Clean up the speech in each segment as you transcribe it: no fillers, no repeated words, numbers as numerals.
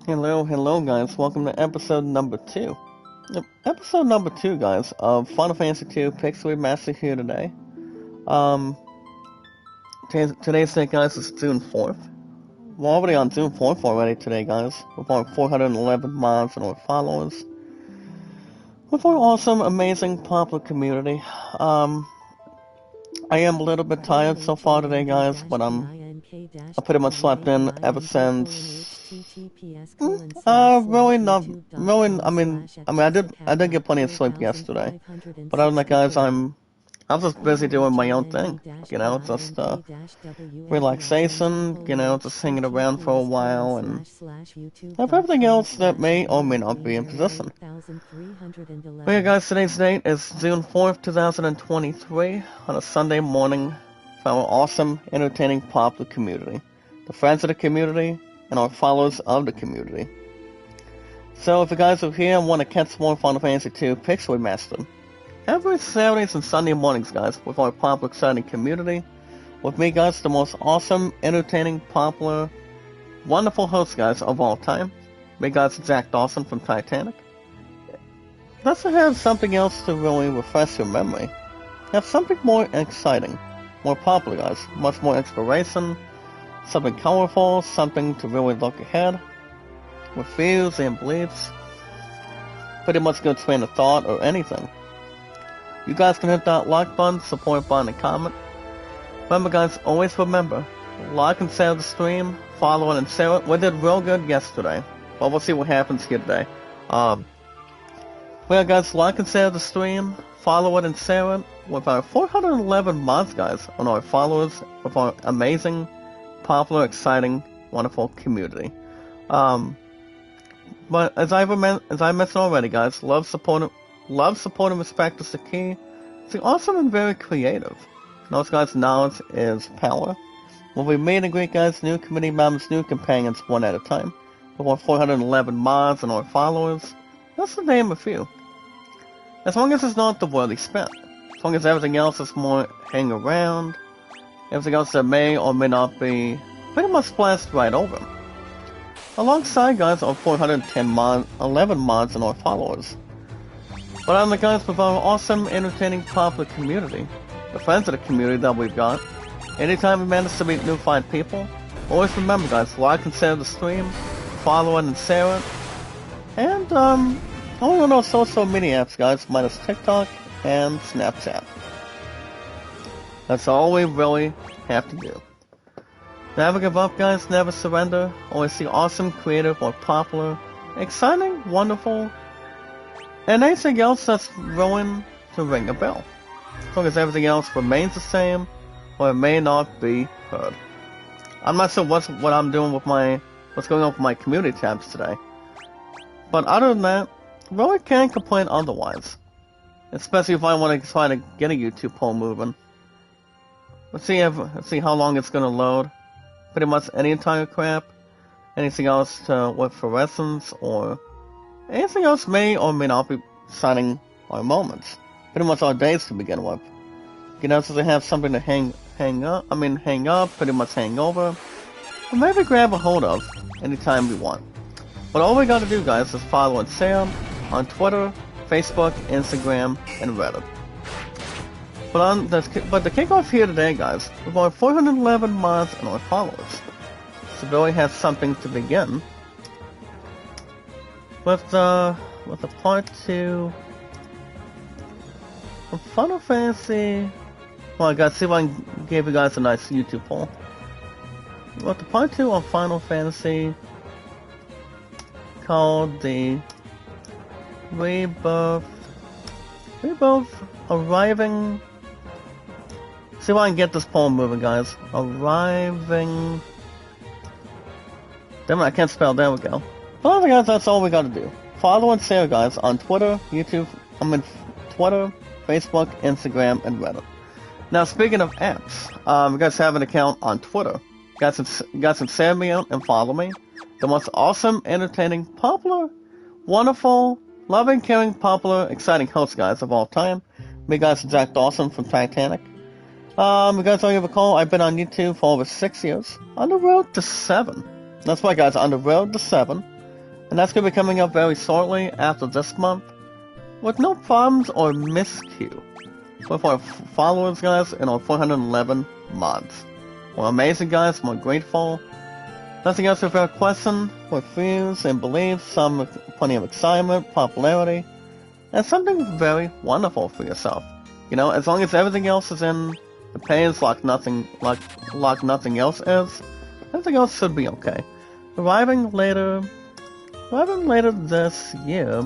Hello guys, welcome to episode number 2. Episode number 2 guys of Final Fantasy 2 Pixel Remaster here today. Um, today's date guys is June 4th. We're already on June 4th already today guys, with our 411 mods and our followers. With our awesome, amazing, popular community. I am a little bit tired so far today guys, but I pretty much slept in ever since. Really not, really. I did get plenty of sleep yesterday, but other than that, guys, I was just busy doing my own thing, just relaxation, just hanging around for a while, and everything else that may or may not be in position. But yeah, guys, today's date is June 4th, 2023, on a Sunday morning for our awesome, entertaining, popular community, the friends of the community, and our followers of the community. So if you guys are here and want to catch more Final Fantasy 2 Pixel Remaster, every Saturdays and Sunday mornings, guys, with our popular, exciting community, with me, guys, the most awesome, entertaining, popular, wonderful host, guys, of all time. Me, guys, Jack Dawson from Titanic. Let's have something else to really refresh your memory. Have something more exciting, more popular, guys, much more inspiration, something colorful, something to really look ahead, with views and beliefs, pretty much good train of thought or anything. You guys can hit that like button, support button, and comment. Remember guys, always remember, like and share the stream, follow it and share it. We did real good yesterday, but we'll see what happens here today. Well guys, like and share the stream, follow it and share it, with our 411 mods guys on our followers, with our amazing, popular, exciting, wonderful community. But as I mentioned already, guys, love, support, and respect is the key. It's awesome and very creative. Those guys' knowledge is power. When we meet and greet, guys, new community members, new companions, one at a time. With our 411 mods and our followers, that's to name a few. As long as it's not the worldly spent. As long as everything else is more hang around. Everything else that may or may not be pretty much splashed right over. Alongside, guys, our 11 mods and our followers. But I'm the guys with our awesome, entertaining, popular community, the friends of the community that we've got. Anytime we manage to meet new fine people, always remember, guys, like and share the stream, follow it and share it, and only on those social media apps, guys, minus TikTok and Snapchat. That's all we really have to do. Never give up, guys, never surrender. Always see awesome, creative, or popular, exciting, wonderful, and anything else that's going to ring a bell. As long as everything else remains the same, or it may not be heard. I'm not sure what I'm doing with what's going on with my community tabs today. But other than that, really can't complain otherwise. Especially if I want to try to get a YouTube poll moving. Let's see how long it's gonna load. Pretty much any entire crap. Anything else with fluorescence or anything else may or may not be signing our moments. Pretty much our days to begin with. So they have something to hang up, pretty much hang over. Or maybe grab a hold of anytime we want. But all we gotta do, guys, is follow and share on Twitter, Facebook, Instagram, and Reddit. But the kickoff here today, guys, with our 411 mods and our followers. So Billy has something to begin with the part 2 of Final Fantasy. Well, I gotta see if I can give you guys a nice YouTube poll. With the part 2 of Final Fantasy called the Rebirth arriving. See if I can get this poll moving, guys. Arriving. Damn it, I can't spell. There we go. But other guys, that's all we gotta do. Follow and share, guys, on Twitter, Twitter, Facebook, Instagram, and Reddit. Now, speaking of apps, you guys have an account on Twitter. You guys can share me out and follow me. The most awesome, entertaining, popular, wonderful, loving, caring, popular, exciting host, guys, of all time. Me, guys, Jack Dawson from Titanic. You guys already recall, I've been on YouTube for over 6 years. On the road to 7. That's right, guys, on the road to 7. and that's going to be coming up very shortly after this month, with no problems or miscue with our followers, guys, and our 411 mods. We're amazing, guys. We're grateful. Nothing else without question, with views and beliefs, some with plenty of excitement, popularity, and something very wonderful for yourself. You know, as long as everything else is in the page like nothing else is, everything else should be okay. Arriving later this year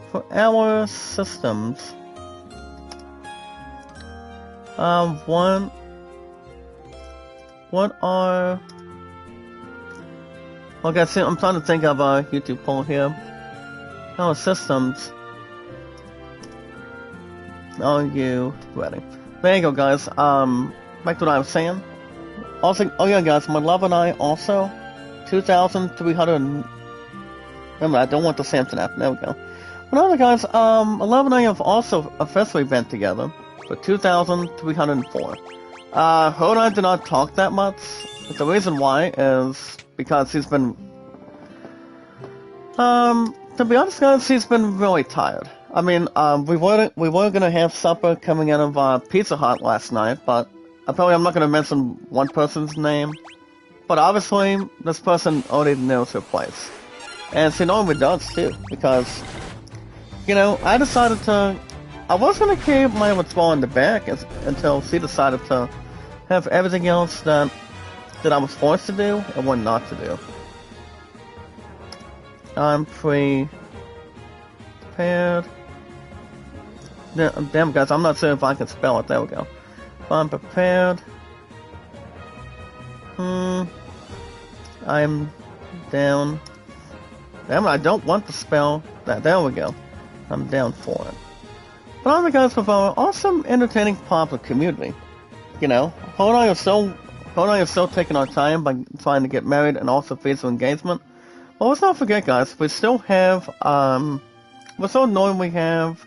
for our systems. What are... Okay, see, I'm trying to think of a YouTube poll here. Our systems. Are you ready? There you go, guys. Back to what I was saying. Also, oh yeah, guys, my love and I also 2,300. Remember, I don't want the Samson app. There we go. But other guys, my love and I have also officially been together for 2,304. Her and I do not talk that much. But the reason why is because he's been, to be honest, guys, he's been really tired. I mean, we were gonna have supper coming out of Pizza Hut last night, but apparently I'm not gonna mention one person's name. But obviously, this person already knows her place, and she normally does too, because you know I decided to. I was gonna keep my withdrawal in the back until she decided to have everything else that I was forced to do and what not to do. I'm prepared. Damn, guys, I'm not sure if I can spell it. There we go. I'm prepared. I'm down. Damn, I don't want to spell that. There we go. I'm down for it. But other guys with our awesome, entertaining, popular community. You know, her and I are still taking our time by trying to get married and also physical engagement. But let's not forget, guys, we still have, we're still knowing we have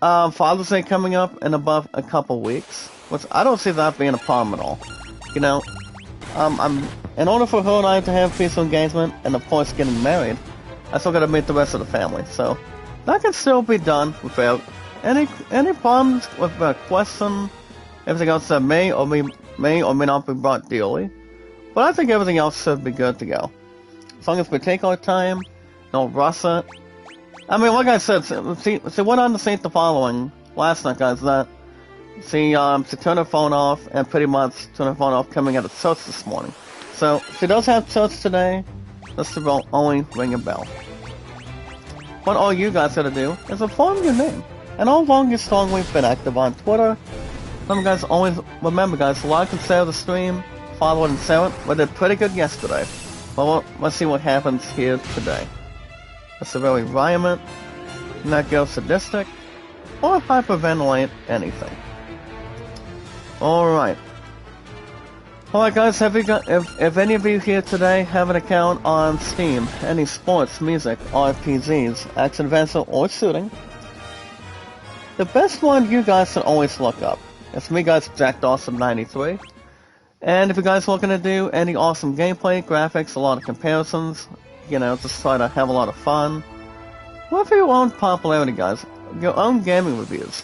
Father's Day coming up in about a couple weeks, which I don't see that being a problem at all. You know, in order for her and I to have peaceful engagement and of course getting married, I still gotta meet the rest of the family. So that can still be done without any problems with a question. Everything else that may or may not be brought daily. But I think everything else should be good to go. As long as we take our time, don't rush it. I mean, like I said, she went on to say the following last night, guys, that she turned her phone off and pretty much turned her phone off coming out of church this morning. So, she does have church today. This will only ring a bell. What all you guys gotta do is inform your name and how long you strongly been active on Twitter. Some guys always remember, guys, like and share the stream, follow it and share it. We did pretty good yesterday. Well, let's see what happens here today. A severe environment, not go sadistic, or hyperventilate anything. Alright. Alright guys, if any of you here today have an account on Steam, any sports, music, RPGs, action adventure, or shooting, the best one you guys should always look up. It's me, guys, Jack Dawson 93. And if you guys are looking to do any awesome gameplay, graphics, a lot of comparisons, you know, just try to have a lot of fun. What for your own popularity, guys? Your own gaming reviews.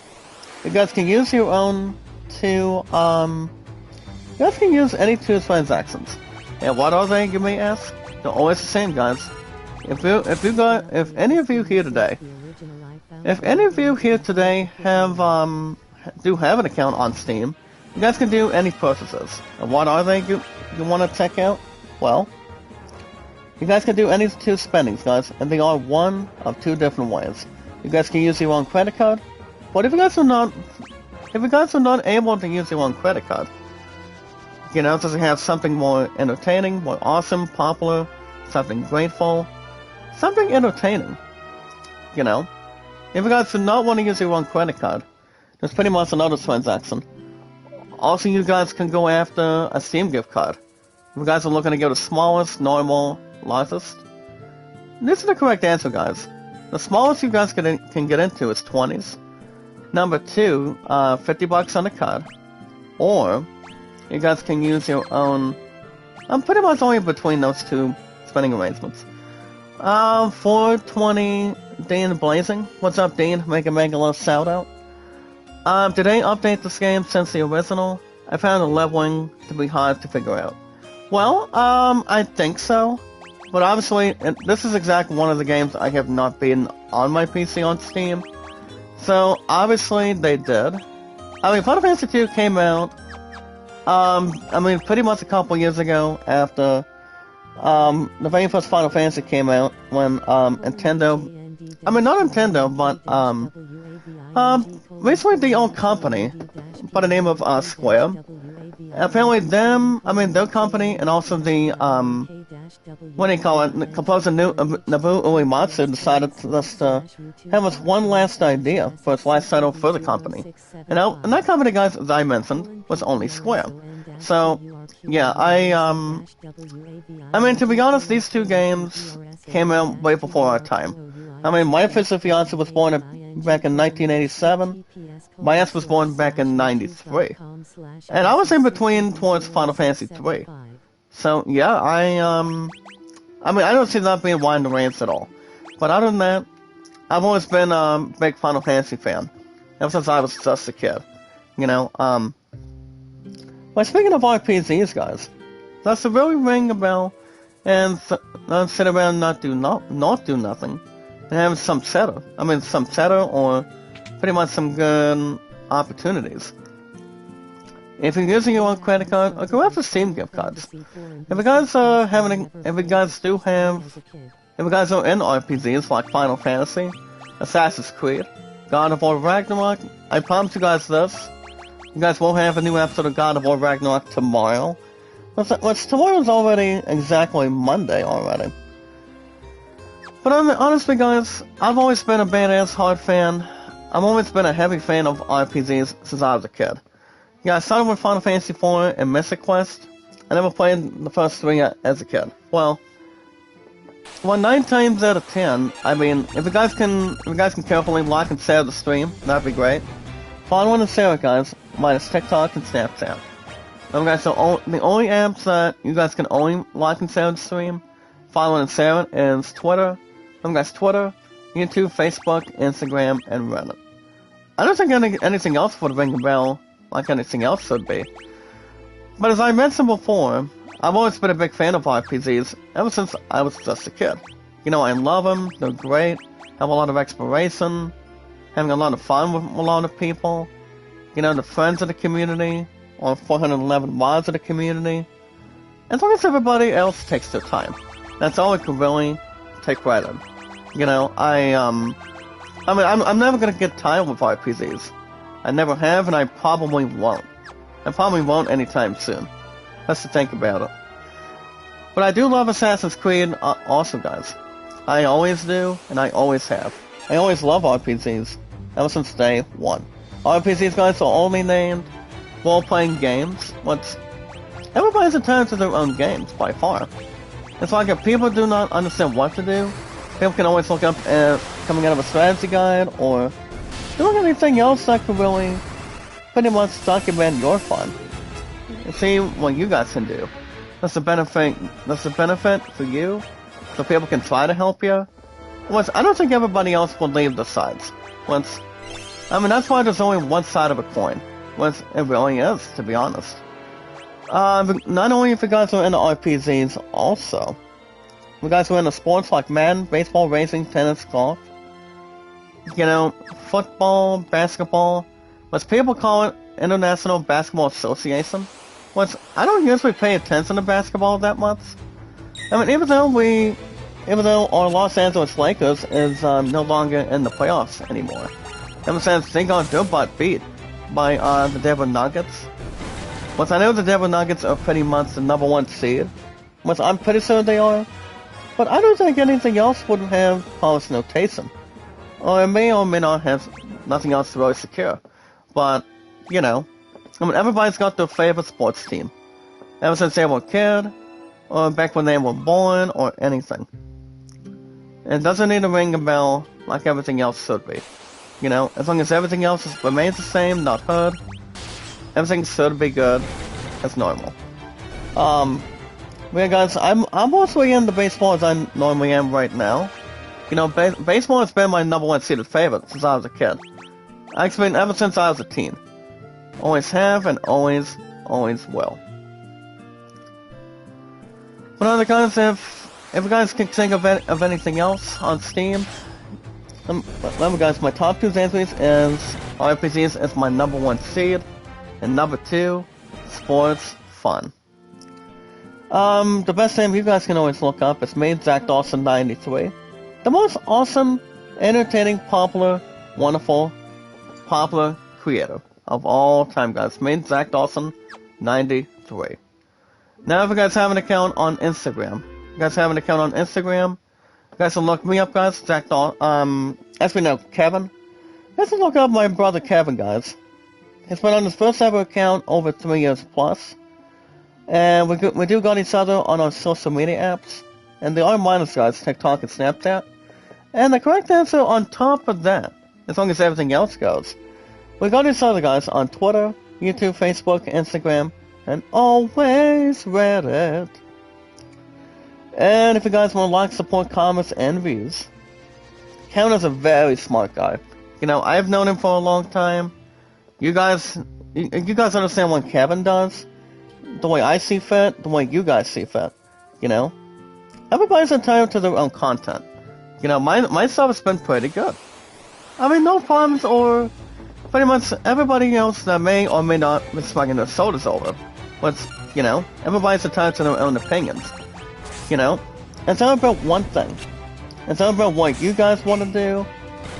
You guys can use your own you guys can use any two transactions. And what are they, you may ask? They're always the same, guys. If any of you here today have do have an account on Steam, you guys can do any purchases. And what are they you want to check out? Well, you guys can do any two spendings, guys, and they are one of two different ways. You guys can use your own credit card, but if you guys are not able to use your own credit card, you know, does it have something more entertaining, more awesome, popular, something grateful, something entertaining, you know? If you guys do not want to use your own credit card, there's pretty much another transaction. Also, you guys can go after a Steam gift card. If you guys are looking to go to smallest, normal, largest, this is the correct answer, guys. The smallest you guys can get into is 20s. Number 2, $50 on the card. Or, you guys can use your own... I'm pretty much only between those two spending arrangements. 420 Dean Blazing. What's up, Dean? Make a little shout out. Did they update this game since the original? I found the leveling to be hard to figure out. Well, I think so. But obviously, this is exactly one of the games I have not beaten on my PC on Steam. So, obviously, they did. I mean, Final Fantasy II came out, pretty much a couple years ago after, the very first Final Fantasy came out when, Nintendo, not Nintendo, but, recently the old company, by the name of, Square, apparently their company, and also the, what do you call it, composer Nobuo Uematsu decided just to have us one last idea for its last title for the company. And that company, guys, as I mentioned, was only Square. So, yeah, to be honest, these two games came out way before our time. My official fiance was born back in 1987. My ex was born back in 93. And I was in between towards Final Fantasy III. So, yeah, I don't see that being wide in the range at all. But other than that, I've always been a big Final Fantasy fan. Ever since I was just a kid. But speaking of RPGs, guys, does it really ring a bell and sit around and not do nothing? And have some cheddar. Or pretty much some good opportunities. If you're using your own credit card, or go after Steam gift cards. If you guys are in RPGs like Final Fantasy, Assassin's Creed, God of War Ragnarok, I promise you guys this. You guys will have a new episode of God of War Ragnarok tomorrow. Tomorrow's already exactly Monday already. But honestly, guys, I've always been a badass hard fan. I've always been a heavy fan of RPGs since I was a kid. Yeah, I started with Final Fantasy IV and Mystic Quest. I never played the first three as a kid. Well, 9 times out of 10, if you guys can carefully like and share the stream, that'd be great. Following and share it, guys, minus TikTok and Snapchat. Guys, so the only apps that you guys can only like and share the stream, following and share it, is Twitter. Guys, Twitter, YouTube, Facebook, Instagram, and Reddit. I don't think anything else would ring a bell like anything else should be. But as I mentioned before, I've always been a big fan of RPGs ever since I was just a kid. I love them, they're great, have a lot of exploration, having a lot of fun with a lot of people, the friends of the community, or 411 mods of the community, as long as everybody else takes their time. That's all I can really take pride in. I'm never gonna get tired with RPGs. I never have, and I probably won't. I probably won't anytime soon. That's to think about it. But I do love Assassin's Creed also, guys. I always do, and I always have. I always love RPGs, ever since day one. RPGs, guys, are only named role-playing games. Everybody's entitled to their own games, by far. It's like if people do not understand what to do, people can always look up coming out of a strategy guide, or doing anything else that could really pretty much document your fun. And see what you guys can do. That's the benefit for you, so people can try to help you. I don't think everybody else will leave the sides. That's why there's only one side of a coin. It really is, to be honest. Not only if you guys are into RPGs, also. If you guys are into sports like Madden, baseball, racing, tennis, golf. Football, basketball. People call it International Basketball Association. I don't usually pay attention to basketball that much. Even though our Los Angeles Lakers is no longer in the playoffs anymore. Ever since they got their butt beat by the Denver Nuggets. I know the Denver Nuggets are pretty much the number 1 seed. I'm pretty sure they are. But I don't think anything else would have policy notation. Or it may or may not have nothing else to really secure. But, everybody's got their favorite sports team. Ever since they were a kid, or back when they were born, or anything. It doesn't need to ring a bell like everything else should be. As long as everything else remains the same, not heard, everything should be good as normal. Yeah, guys, I'm mostly into baseball as I normally am right now. You know, baseball has been my #1 seeded favorite since I was a kid. Actually, ever since I was a teen. Always have and always will. But other guys, if you guys can think of anything else on Steam, remember guys, my top 2 entries is RPGs as my #1 seed, and #2, sports fun. The best name you guys can always look up is me, Zach Dawson 93. The most awesome, entertaining, popular, wonderful, popular creator of all time, guys. Me, Zach Dawson 93. Now, if you guys have an account on Instagram, you guys can look me up, guys. Zach Dawson, as we know, Kevin. You guys can look up my brother Kevin, guys. He's been on his first ever account over 3 years plus. And we do got each other on our social media apps. And they are minus, guys, TikTok and Snapchat. And the correct answer on top of that, as long as everything else goes, we got each other, guys, on Twitter, YouTube, Facebook, Instagram, and always Reddit. And if you guys want to like, support, comments, and views, Kevin is a very smart guy. You know, I've known him for a long time. You guys understand what Kevin does, the way I see fit, the way you guys see fit. You know, everybody's entitled to their own content. You know, my stuff has been pretty good. I mean, no problems, or pretty much everybody else that may or may not be smuggling their sodas over. But, you know, everybody's entitled to their own opinions. You know, it's all about one thing. It's all about what you guys want to do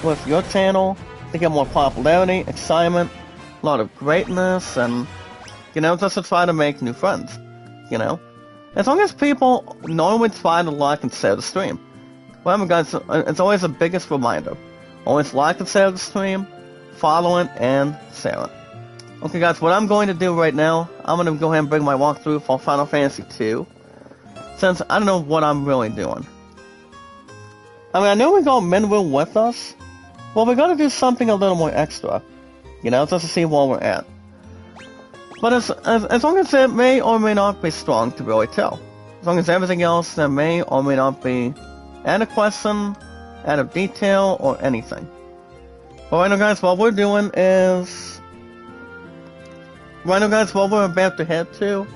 with your channel to get more popularity, excitement, a lot of greatness, and, you know, just to try to make new friends. You know, as long as people normally try to like and share the stream. Remember, guys, it's always the biggest reminder. Always like and share the stream, follow it, and share it. Okay, guys, what I'm going to do right now, I'm going to go ahead and bring my walkthrough for Final Fantasy II. Since I don't know what I'm really doing. I mean, I know we got Minwu with us. Well, we gotta do something a little more extra. You know, just to see where we're at. But as long as it may or may not be strong to really tell. As long as everything else that may or may not be out of question, out of detail, or anything. But right now, guys, what we're doing is... Right now, guys, what we're about to head to...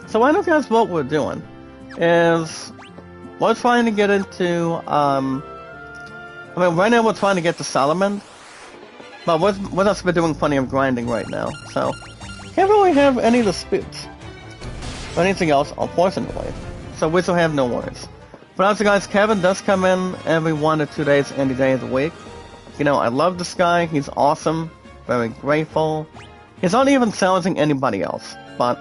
So right now, guys, what we're doing is... We're trying to get into, I mean, right now we're trying to get to Solomon. But with us, we're doing plenty of grinding right now, so... Can't really have any disputes. Or anything else, unfortunately. So we still have no worries. But also, guys, Kevin does come in every 1 to 2 days, any day of the week. You know, I love this guy, he's awesome, very grateful. He's not even challenging anybody else, but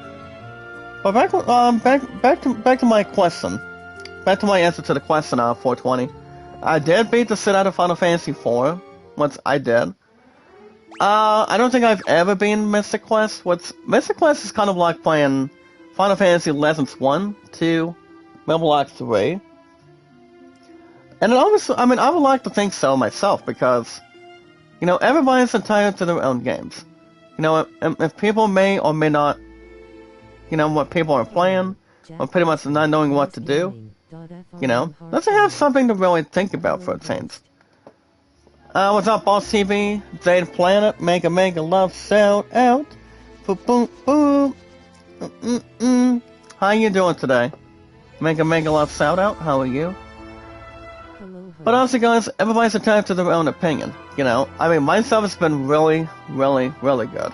back to my question. Back to my answer to the question, 420. I did beat the shit out of Final Fantasy IV. Once I did. I don't think I've ever been Mystic Quest. Mystic Quest is kind of like playing Final Fantasy Legends 1, 2, Rebel Lock 3. And it obviously, I mean, I would like to think so myself, because, you know, everybody's entitled to their own games. You know, if people may or may not, you know, what people are playing, or pretty much not knowing what to do, you know, let's have something to really think about for a change. What's up, Boss TV? Jade Planet, Mega Love, shout out. Boom, boom, boom. How you doing today? Mega Love, shout out. How are you? But also, guys, everybody's entitled to their own opinion. You know, I mean, my stuff has been really good.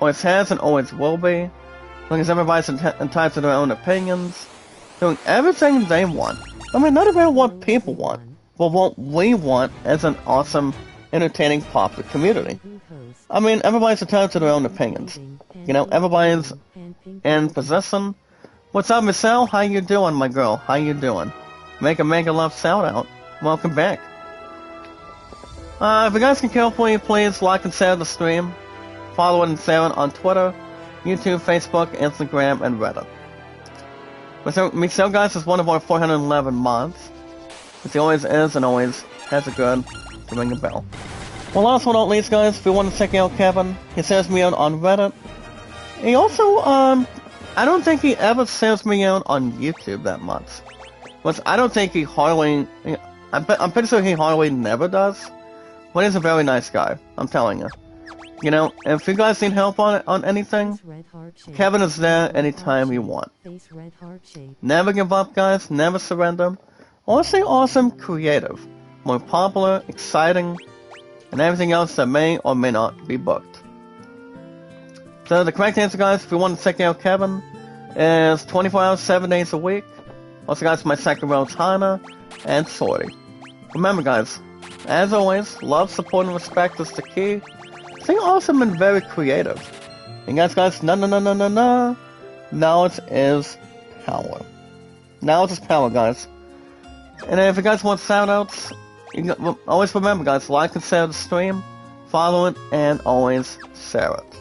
Always has and always will be. As long as everybody's entitled to their own opinions, doing everything they want. I mean, not about what people want, but what we want as an awesome, entertaining, popular community. I mean, everybody's entitled to their own opinions. You know, everybody's in possession. What's up, Michelle? How you doing, my girl? How you doing? Mega Love shout out. Welcome back. If you guys can carefully, please like and share the stream. Follow and share it on Twitter, YouTube, Facebook, Instagram, and Reddit. Michelle, guys, is one of our 411 mods, which he always is and always has a good to ring a bell. Well, last but not least, guys, if you want to check out Kevin, he shares me out on Reddit, He also, I don't think he ever sells me out on YouTube that much. But I don't think he hardly, I'm pretty sure he hardly never does. But he's a very nice guy, I'm telling you. You know, if you guys need help on anything, Kevin is there anytime you want. Never give up, guys. Never surrender. Also awesome, creative, more popular, exciting, and everything else that may or may not be booked. So the correct answer, guys, if you want to check out Kevin, is 24 hours, 7 days a week. Also, guys, my second row, Hana and Sorty. Remember, guys, as always, love, support, and respect is the key. Stay awesome and very creative. And guys, no. Knowledge is power. Knowledge is power, guys. And if you guys want shoutouts, always remember, guys, like and share the stream, follow it, and always share it.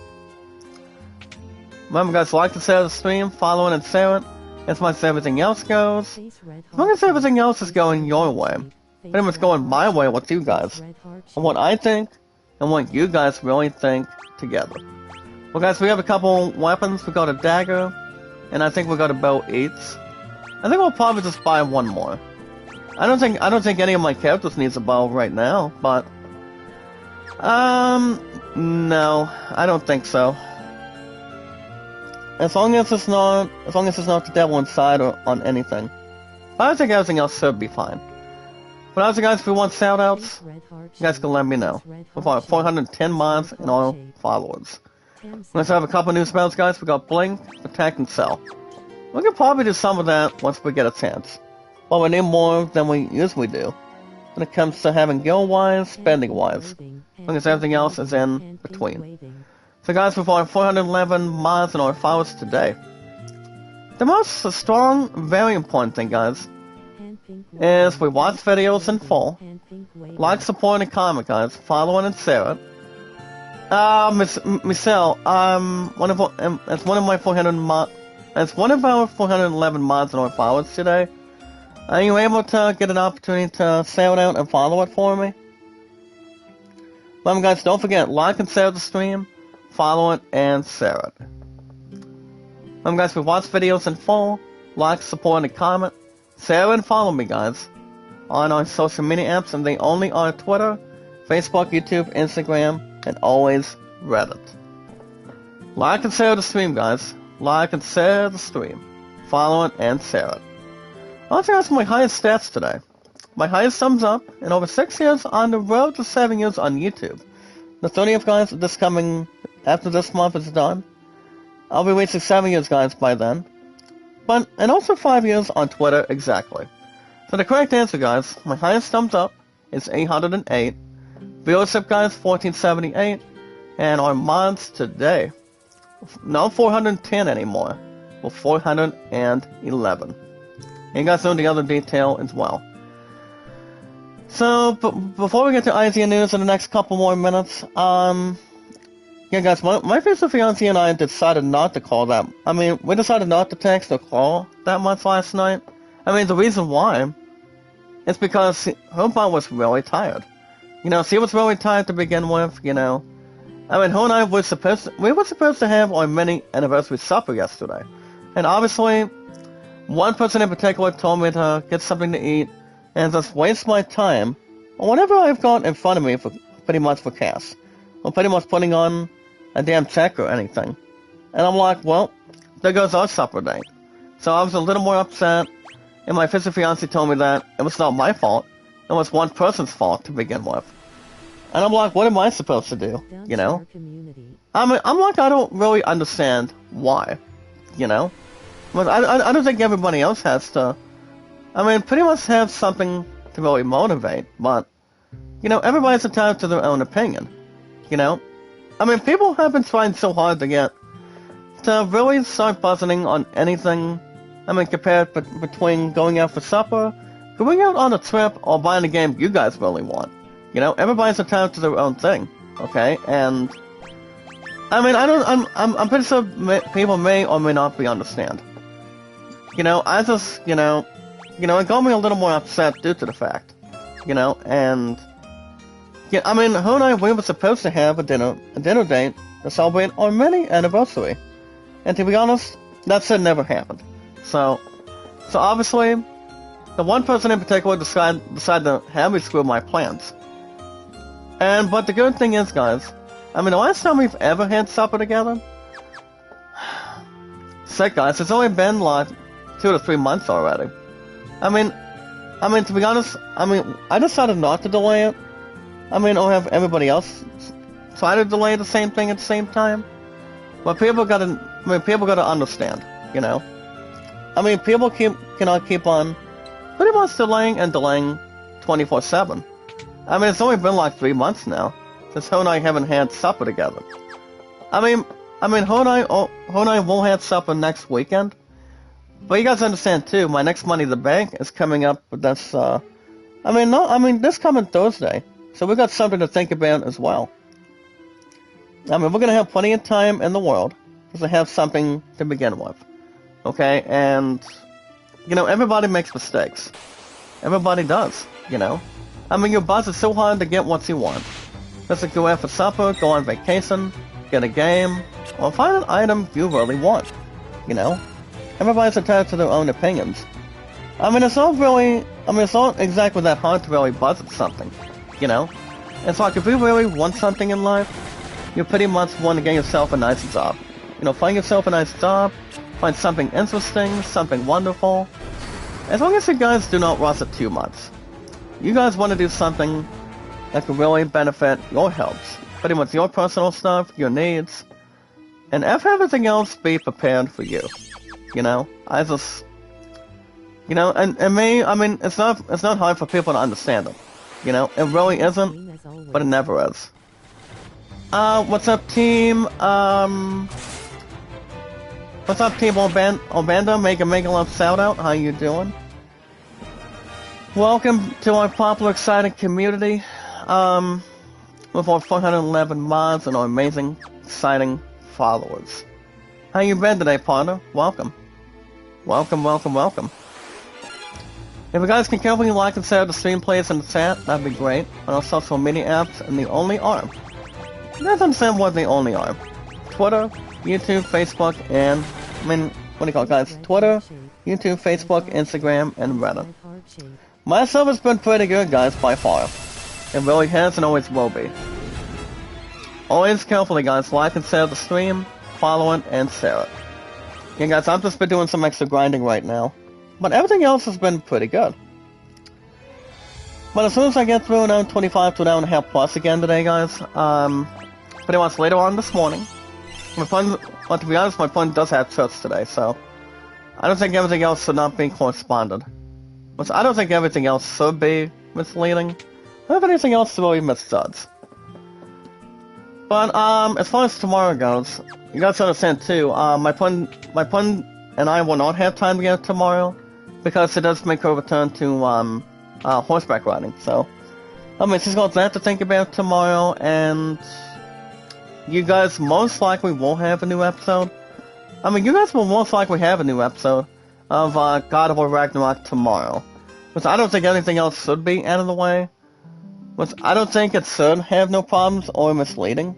Remember, guys, like and share the stream, follow it, and share it. As much as everything else goes. As long as everything else is going your way. Pretty much going my way with you guys. And what I think, and what you guys really think together. Well, guys, we have a couple weapons. We got a dagger, and I think we got a bow each. I think we'll probably just buy one more. I don't think any of my characters needs a bow right now, but no, I don't think so. As long as it's not the devil inside or on anything. But I think everything else should be fine. But also, guys, if you want shoutouts, you guys can let me know. We've got 410 mods and all followers. We also have a couple new spells, guys. We got Blink, Protect, and Sell. We can probably do some of that once we get a chance. But we need more than we usually do. When it comes to having guild-wise, spending-wise. Because everything else is in between. So guys, we've got 411 mods in our followers today. The most strong, very important thing, guys, is we watch videos in full, like, support, and comment, guys, follow and share it. Michelle, it's one of my 411 mods in our followers today. Are you able to get an opportunity to shout out and follow it for me? Remember, guys, don't forget, like and share the stream, follow it, and share it. Remember, guys, we watch videos in full, like, support, and comment. Share and follow me, guys, on our social media apps, and they only are Twitter, Facebook, YouTube, Instagram, and always Reddit. Like and share the stream, guys. Like and share the stream. Follow it and share it. Also, guys, my highest stats today. My highest thumbs up in over 6 years on the road to 7 years on YouTube. The 30th, guys, after this month is done. I'll be reaching 7 years, guys, by then. And also 5 years on Twitter, exactly. So the correct answer, guys, my highest thumbs up is 808. Viewership, guys, 1478. And our mods today, not 410 anymore, but 411. And you guys know the other detail as well. So, before we get to IGN news in the next couple more minutes, yeah, guys, my future fiance and I decided not to call that. I mean, we decided not to text or call that much last night. I mean, the reason why is because her mom was really tired. You know, she was really tired to begin with, you know. I mean, her and I were supposed to have our mini anniversary supper yesterday. And obviously, one person in particular told me to get something to eat and just waste my time on whatever I've got in front of me for pretty much for cash. Or pretty much putting on a damn check or anything. And I'm like, well, there goes our supper date. So I was a little more upset, and my future fiance told me that it was not my fault. It was one person's fault to begin with. And I'm like, what am I supposed to do? You know? I mean, I'm like, I don't really understand why. You know? But I don't think everybody else has to. I mean, pretty much have something to really motivate, but, you know, everybody's entitled to their own opinion. You know? I mean, people have been trying so hard to really start budgeting on anything. I mean, compared between going out for supper, going out on a trip, or buying a game you guys really want. You know, everybody's entitled to their own thing, okay? And I mean, I'm pretty sure people may or may not be understand. You know, I just, you know, it got me a little more upset due to the fact, you know, and yeah, I mean, her and I, we were supposed to have a dinner date to celebrate our mini anniversary. And to be honest, that should never happen. So obviously, the one person in particular decided to heavily screw my plans. But the good thing is, guys, I mean, the last time we've ever had supper together, sick, guys, it's only been like 2 to 3 months already. I mean, to be honest, I decided not to delay it. Or have everybody else try to delay the same thing at the same time. But people gotta understand, you know. People cannot keep on pretty much delaying and delaying 24/7. It's only been like 3 months now since her and I haven't had supper together. Her and I will have supper next weekend. But you guys understand too, my next Money in the Bank is coming up with this, this coming Thursday. So we got something to think about as well. We're gonna have plenty of time in the world just to have something to begin with. Okay, and, you know, everybody makes mistakes. Everybody does, you know. Your boss is so hard to get what you want. Just to go out for supper, go on vacation, get a game, or find an item you really want, you know. Everybody's attached to their own opinions. It's not exactly that hard to really budget something, you know? It's like if you really want something in life, you pretty much want to get yourself a nice job. You know, find yourself a nice job, find something interesting, something wonderful. As long as you guys do not rush it too much. You guys want to do something that can really benefit your health, pretty much your personal stuff, your needs, and if everything else, be prepared for you. You know, and me, it's not hard for people to understand it. You know, it really isn't, but it never is. What's up, team? What's up, team Obanda? Make a love shout out. How you doing? Welcome to our popular, exciting community. With our 411 mods and our amazing, exciting followers. How you been today, partner? Welcome. Welcome. If you guys can carefully like and share the stream plays in the chat, that'd be great. On our social media apps, and the only are. You guys understand what they only are? Twitter, YouTube, Facebook, and, what do you call it, guys? Twitter, YouTube, Facebook, Instagram, and Reddit. My server's been pretty good, guys, by far. It really has and always will be. Always carefully, guys, like and share the stream, follow it, and share it. Yeah, guys, I've just been doing some extra grinding right now. But everything else has been pretty good. But as soon as I get through an hour 25 to an hour and a half plus again today, guys, pretty much later on this morning, to be honest, my phone does have church today, so I don't think everything else should not be corresponded. Which I don't think everything else should be misleading. I don't have anything else to really misjudge. But, as far as tomorrow goes, you guys understand too, my phone and I will not have time together tomorrow, because it does make her return to, horseback riding, so, she's got that to think about tomorrow, and you guys most likely will have a new episode. You guys will most likely have a new episode of, God of War Ragnarok tomorrow, which I don't think anything else should be out of the way, which I don't think it should have no problems or misleading.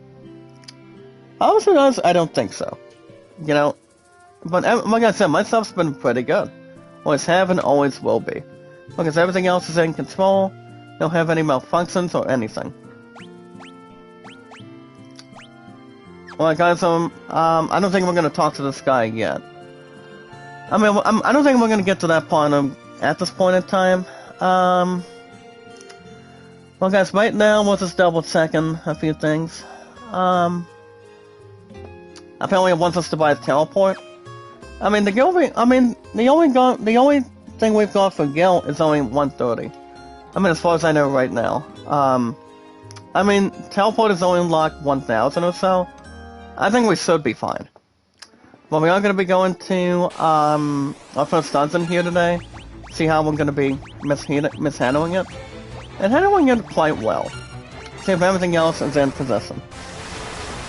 Honestly, guys, I don't think so. You know, but like I said, my stuff's been pretty good. Always have and always will be. Because everything else is in control, don't have any malfunctions or anything. Alright guys, I don't think we're gonna talk to this guy yet. I don't think we're gonna get to that point at this point in time. Well guys, right now we're just double checking a few things. Apparently it wants us to buy a teleport. The only thing we've got for Gil is only 130. As far as I know right now. Teleport is only like 1,000 or so. I think we should be fine. But we are going to be going to, our first dungeon here today. See how we're going to be mishandling it. And handling it quite well. See if everything else is in position.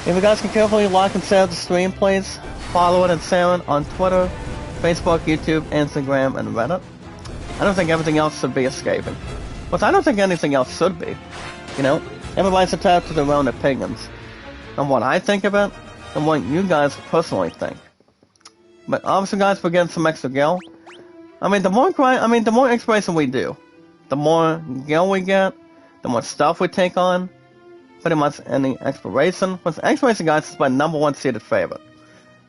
If you guys can carefully like and share the stream, please. Follow it and share it on Twitter, Facebook, YouTube, Instagram, and Reddit. I don't think everything else should be escaping. But I don't think anything else should be. You know, everybody's attached to their own opinions. And what I think of it, and what you guys personally think. But obviously, guys, we're getting some extra gil. I mean, the more exploration we do, the more gil we get, the more stuff we take on. Pretty much any exploration. But exploration, guys, is my #1 seeded favorite.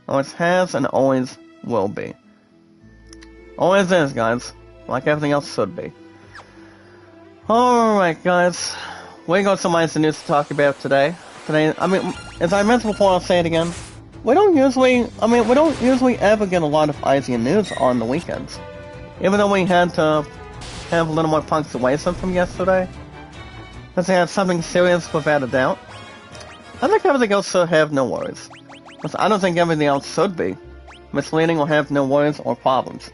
Always has and always will be. Always is, guys. Like everything else should be. Alright, guys. We got some nice news to talk about today. I mean, as I mentioned before, I'll say it again. We don't usually ever get a lot of IGN news on the weekends. Even though we had to have a little more punctuation from yesterday. Because they had something serious without a doubt. I think everything else should have no worries. Because I don't think everything else should be misleading or have no worries or problems.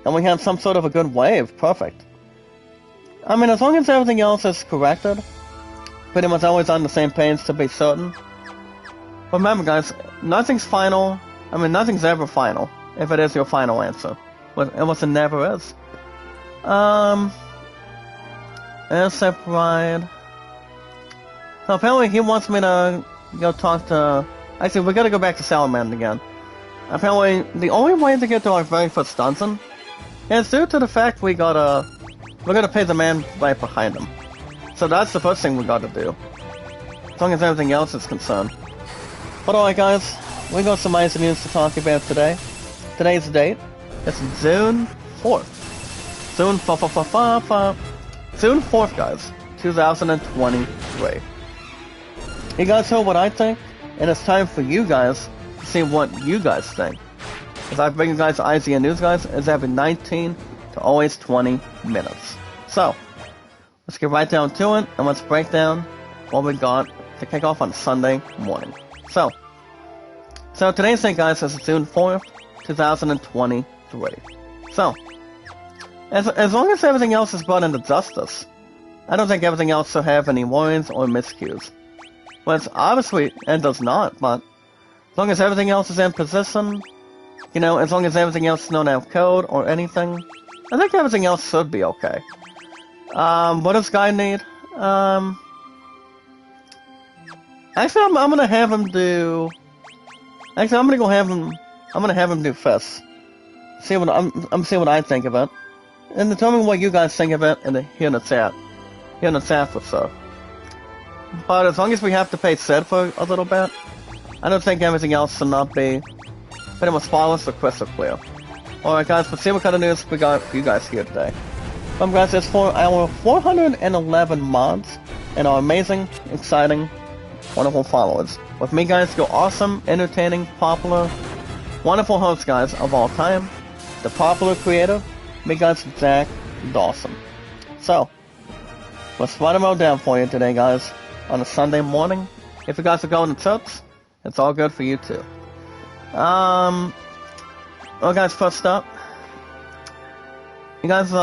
And we have some sort of a good wave. Perfect. I mean, as long as everything else is corrected, pretty much always on the same page to be certain. Remember, guys, nothing's final. I mean, nothing's ever final if it is your final answer. But it never is. Airship ride. So apparently he wants me to go talk to... Actually, we gotta go back to Salamander again. Apparently, the only way to get to our very first dungeon is due to the fact we're gonna pay the man right behind him. So that's the first thing we gotta do. As long as everything else is concerned. But alright, guys, we got some nice news to talk about today. Today's date is June 4th. June 4th, guys, 2023. You guys heard what I think, and it's time for you guys to see what you guys think. As I bring you guys IGN News, guys, is every 19 to always 20 minutes. So, let's get right down to it, and let's break down what we got to kick off on Sunday morning. So today's date, guys, is June 4th, 2023. So, as long as everything else is brought into justice, I don't think everything else should have any worries or miscues. Well, obviously, it does not, but as long as everything else is in position, you know, as long as everything else is not out of code or anything, I think everything else should be okay. What does Guy need? Actually, I'm gonna have him do... Actually, I'm gonna have him do Fist. See what I think of it. And determine what you guys think of it here in the chat. Here in the chat for sure. But as long as we have to pay Sid for a little bit, I don't think everything else should not be pretty much flawless or crystal clear. Alright, guys, let's see what kind of news we got for you guys here today. Guys, it's for our 411 mods and our amazing, exciting, wonderful followers. With me, guys, your awesome, entertaining, popular, wonderful host, guys, of all time, the popular creator, me, guys, Jack Dawson. So, let's write them all down for you today, guys, on a Sunday morning. If you guys are going to church, it's all good for you too. Well, guys, first up, you guys,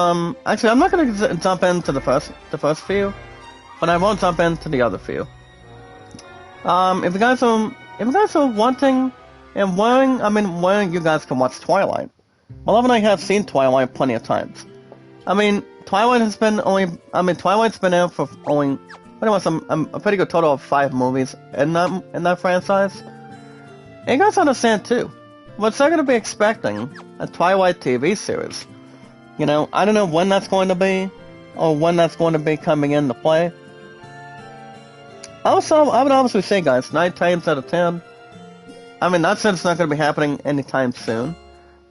actually, I'm not gonna jump into the first few, but I won't jump into the other few. If you guys are wanting and wearing, you guys can watch Twilight. Well, Love and I have seen Twilight plenty of times. I mean, Twilight's been out for only pretty much a pretty good total of 5 movies in that franchise. And you guys understand too, what's they're gonna be expecting a Twilight TV series. You know, I don't know when that's going to be, or when that's going to be coming into play. Also, I would obviously say, guys, 9 times out of 10. I mean, not saying it's not going to be happening anytime soon.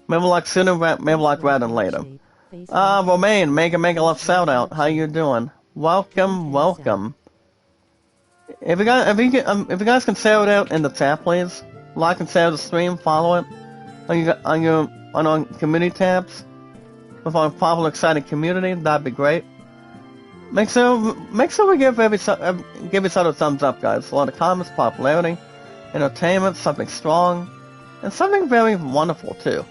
Maybe like sooner, maybe like rather than later. Romaine, Mega Love shout out. How you doing? Welcome. If you guys can shout it out in the chat, please. Like and share the stream, follow it on our community tabs with our popular, exciting community. That'd be great. Make sure we give each other a thumbs up, guys. A lot of comments, popularity, entertainment, something strong, and something very wonderful too.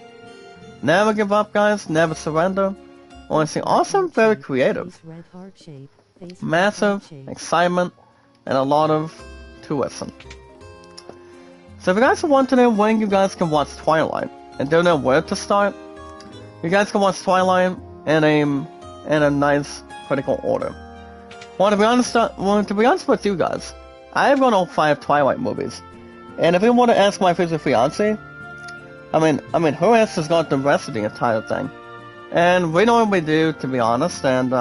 Never give up, guys. Never surrender. I want to see awesome, very creative, massive excitement, and a lot of tuition. So if you guys want to know when you guys can watch Twilight and don't know where to start, you guys can watch Twilight in a nice critical order. Well, to be honest with you guys, I have gone all 5 Twilight movies, and if you want to ask my future fiance, Who else has got the rest of the entire thing? And we know what we do, to be honest, and,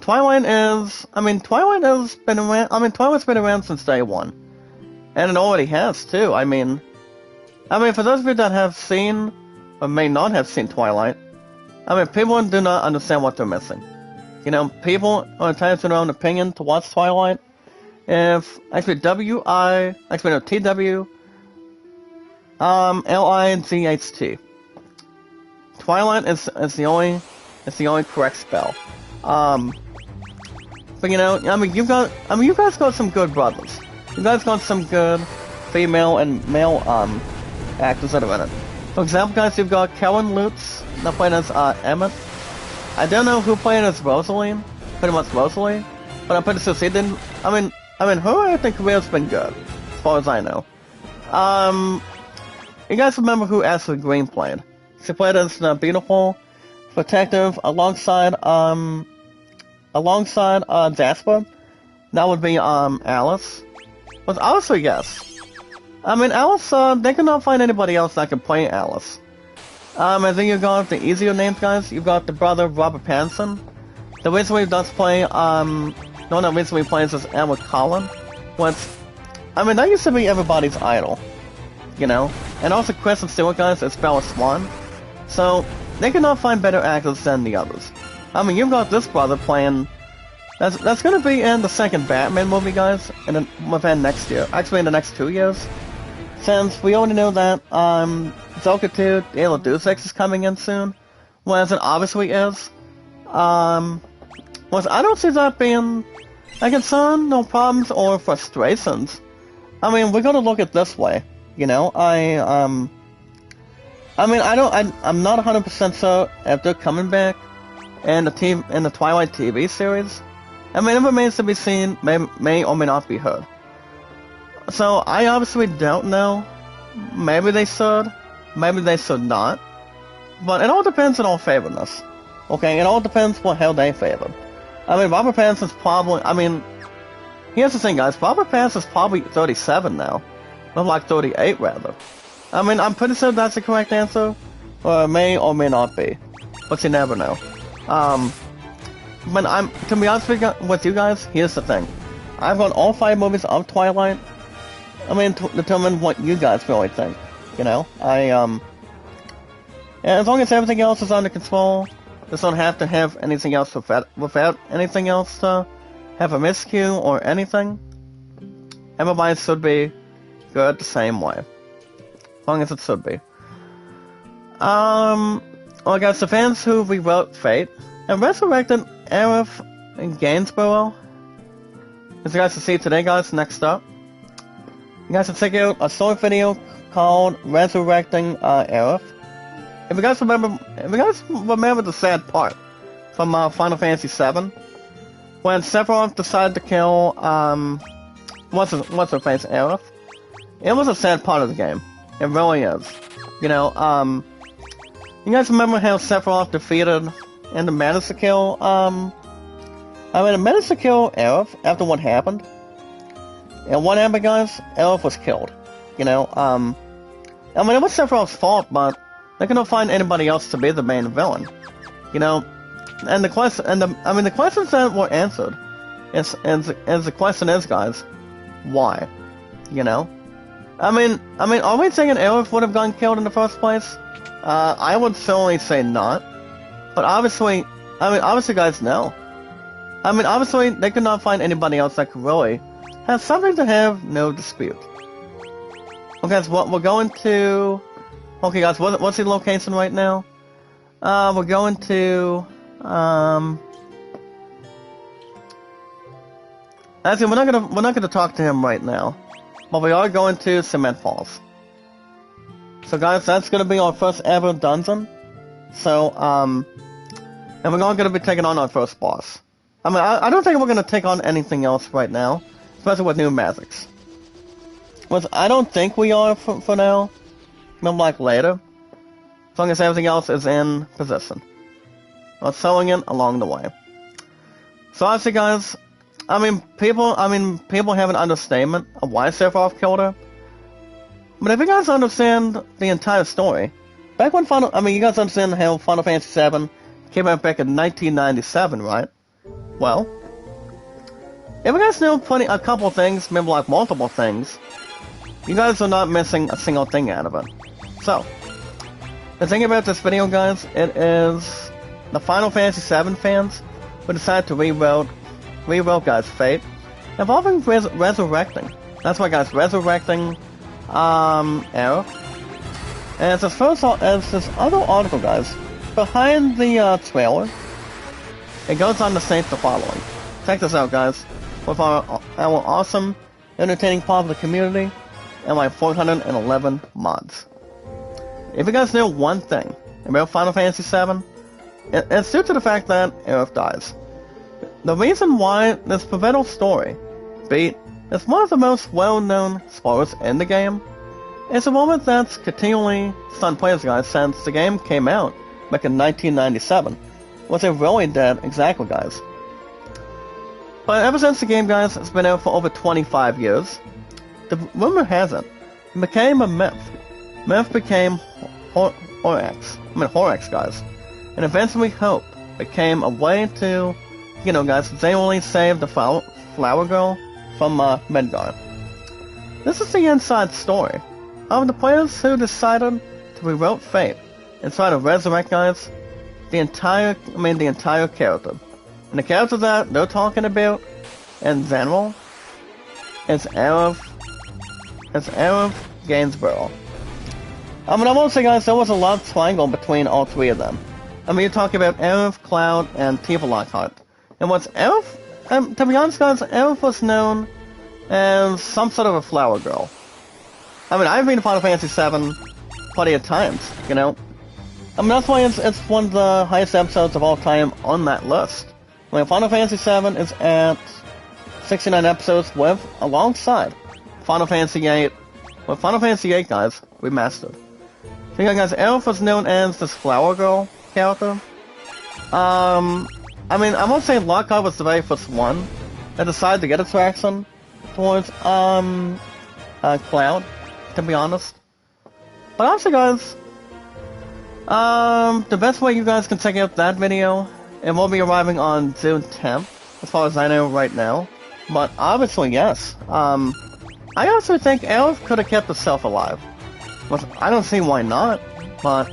Twilight's been around since day one. And it already has, too. For those of you that have seen, or may not have seen Twilight, people do not understand what they're missing. People are entitled to their own opinion to watch Twilight. TWILIGHT. Twilight is the only correct spell. You guys got some good brothers. You guys got some good female and male, actors that are in it. For example, guys, you've got Kellen Lutz, that played as, Emmett. I don't know who played as Rosalie, pretty much Rosalie, but I'm pretty sure she didn't, her acting career has been good, as far as I know. You guys remember who Ashley Green played? She played as the beautiful protective alongside Jasper. That would be, Alice. But Alice, yes. Alice, they could not find anybody else that could play Alice. I think you got the easier names, guys. You've got the brother Robert Pattinson. The reason he does play, the one that recently plays is Edward Cullen. That used to be everybody's idol. And also Kristen Stewart, guys, is Bella Swan. So, they could not find better actors than the others. You've got this brother playing... That's gonna be in the second Batman movie, guys, within next year. Actually, in the next 2 years. Since we already know that, Joker 2, Dale of Deus Ex is coming in soon. Whereas it obviously is. I don't see that being a concern, no problems, or frustrations. We're gonna look at it this way. I'm not 100% sure if they're coming back in the Twilight TV series. It remains to be seen, may or may not be heard. So, I obviously don't know. Maybe they should not. But it all depends on our favoriteness. Okay, it all depends what hell they favor. Robert Pattinson's probably, here's the thing, guys, Robert Pattinson's probably 37 now. Or like 38, rather. I'm pretty sure that's the correct answer. Or it may or may not be. But you never know. To be honest with you guys, here's the thing. I've got all 5 movies of Twilight. To determine what you guys really think. And as long as everything else is under control, just don't have to have anything else without anything else to have a miscue or anything. Everybody should be good the same way. As long as it should be. Well, guys, the fans who rewrote Fate and resurrected Aerith in Gainsborough. As you guys can see today, guys, next up. You guys can check out a short video called Resurrecting Aerith. If you guys remember the sad part from Final Fantasy VII, when Sephiroth decided to kill what's her face, Aerith. It was a sad part of the game. It really is. You guys remember how Sephiroth defeated and managed to kill managed to kill Aerith after what happened. And what happened, guys? Aerith was killed. It was Sephiroth's fault, but they couldn't find anybody else to be the main villain. And the questions that were answered is the question is, guys, why? Are we thinking Aerith would have gotten killed in the first place? I would certainly say not. But obviously, guys, no. Obviously, they could not find anybody else that could really have something to have no dispute. Okay, guys, we're going to... Okay, guys, what's the location right now? We're going to... Actually, we're not gonna talk to him right now. But we are going to Cement Falls. So, guys, that's gonna be our first ever dungeon. So, and we're all gonna be taking on our first boss. I don't think we're gonna take on anything else right now. Especially with new magics. Which I don't think we are for now. Maybe like later. As long as everything else is in position. We're selling it along the way. So honestly, guys, people have an understatement of why Sephiroth killed her. But if you guys understand the entire story, back when you guys understand how Final Fantasy VII came out back in 1997, right? Well, if you guys know a couple things, maybe like multiple things, you guys are not missing a single thing out of it. So, the thing about this video, guys, it is the Final Fantasy VII fans who decided to rewrote guys' fate, involving resurrecting. That's why, guys, resurrecting Aerith. And as this other article, guys, behind the trailer, it goes on to state the following. Check this out, guys. With our awesome, entertaining part of the community, and my 411 mods. If you guys know one thing about Final Fantasy VII, it's due to the fact that Aerith dies. The reason why this pivotal story beat is one of the most well-known spoilers in the game. It's a moment that's continually stunned players, guys, since the game came out back in 1997. Was it really dead? Exactly, guys. But ever since the game, guys, it's been out for over 25 years. The rumor has it became a myth. Myth became Horax, guys. And eventually Hope became a way to, guys, genuinely save the Flower Girl from Midgar. This is the inside story of the players who decided to rewrote fate and try to resurrect, guys, the entire character. And the character that they're talking about in general is Aerith Gainsborough. I won't say, guys, there was a love triangle between all three of them. You're talking about Aerith, Cloud, and Tifa Lockhart. And what's Aerith? To be honest, guys, Aerith was known as some sort of a flower girl. I've been to Final Fantasy VII plenty of times, that's why it's one of the highest episodes of all time on that list. Final Fantasy VII is at 69 episodes alongside Final Fantasy VIII. Well, Final Fantasy VIII, guys, Remastered. So yeah, guys, Aerith was known as this flower girl character. I won't say Lockhart was the very first one that decided to get attraction towards Cloud, to be honest. But also, guys, the best way you guys can check out that video, it will be arriving on June 10th, as far as I know right now. But obviously, yes. I also think Aerith could have kept herself alive. I don't see why not, but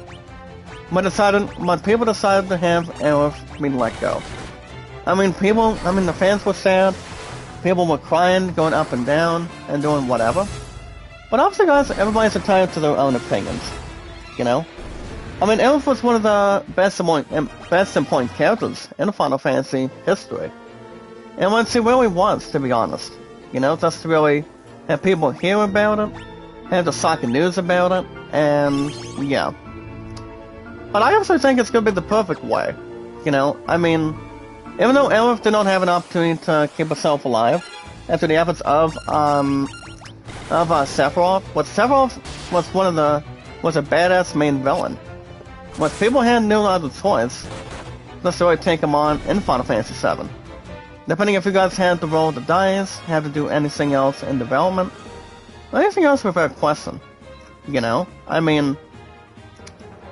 people decided to have Aerith being let go. The fans were sad, people were crying, going up and down, and doing whatever. But obviously, guys, everybody's entitled to their own opinions, Aerith was one of the best important characters in Final Fantasy history. And what she really was, to be honest. Just to really have people hear about it, have the soccer news about it, and yeah. But I also think it's going to be the perfect way. Even though Aerith did not have an opportunity to keep herself alive after the efforts of Sephiroth, Sephiroth was a badass main villain. What people had no other choice, just to really take him on in Final Fantasy VII. Depending if you guys had to roll the dice, had to do anything else in development, anything else without question.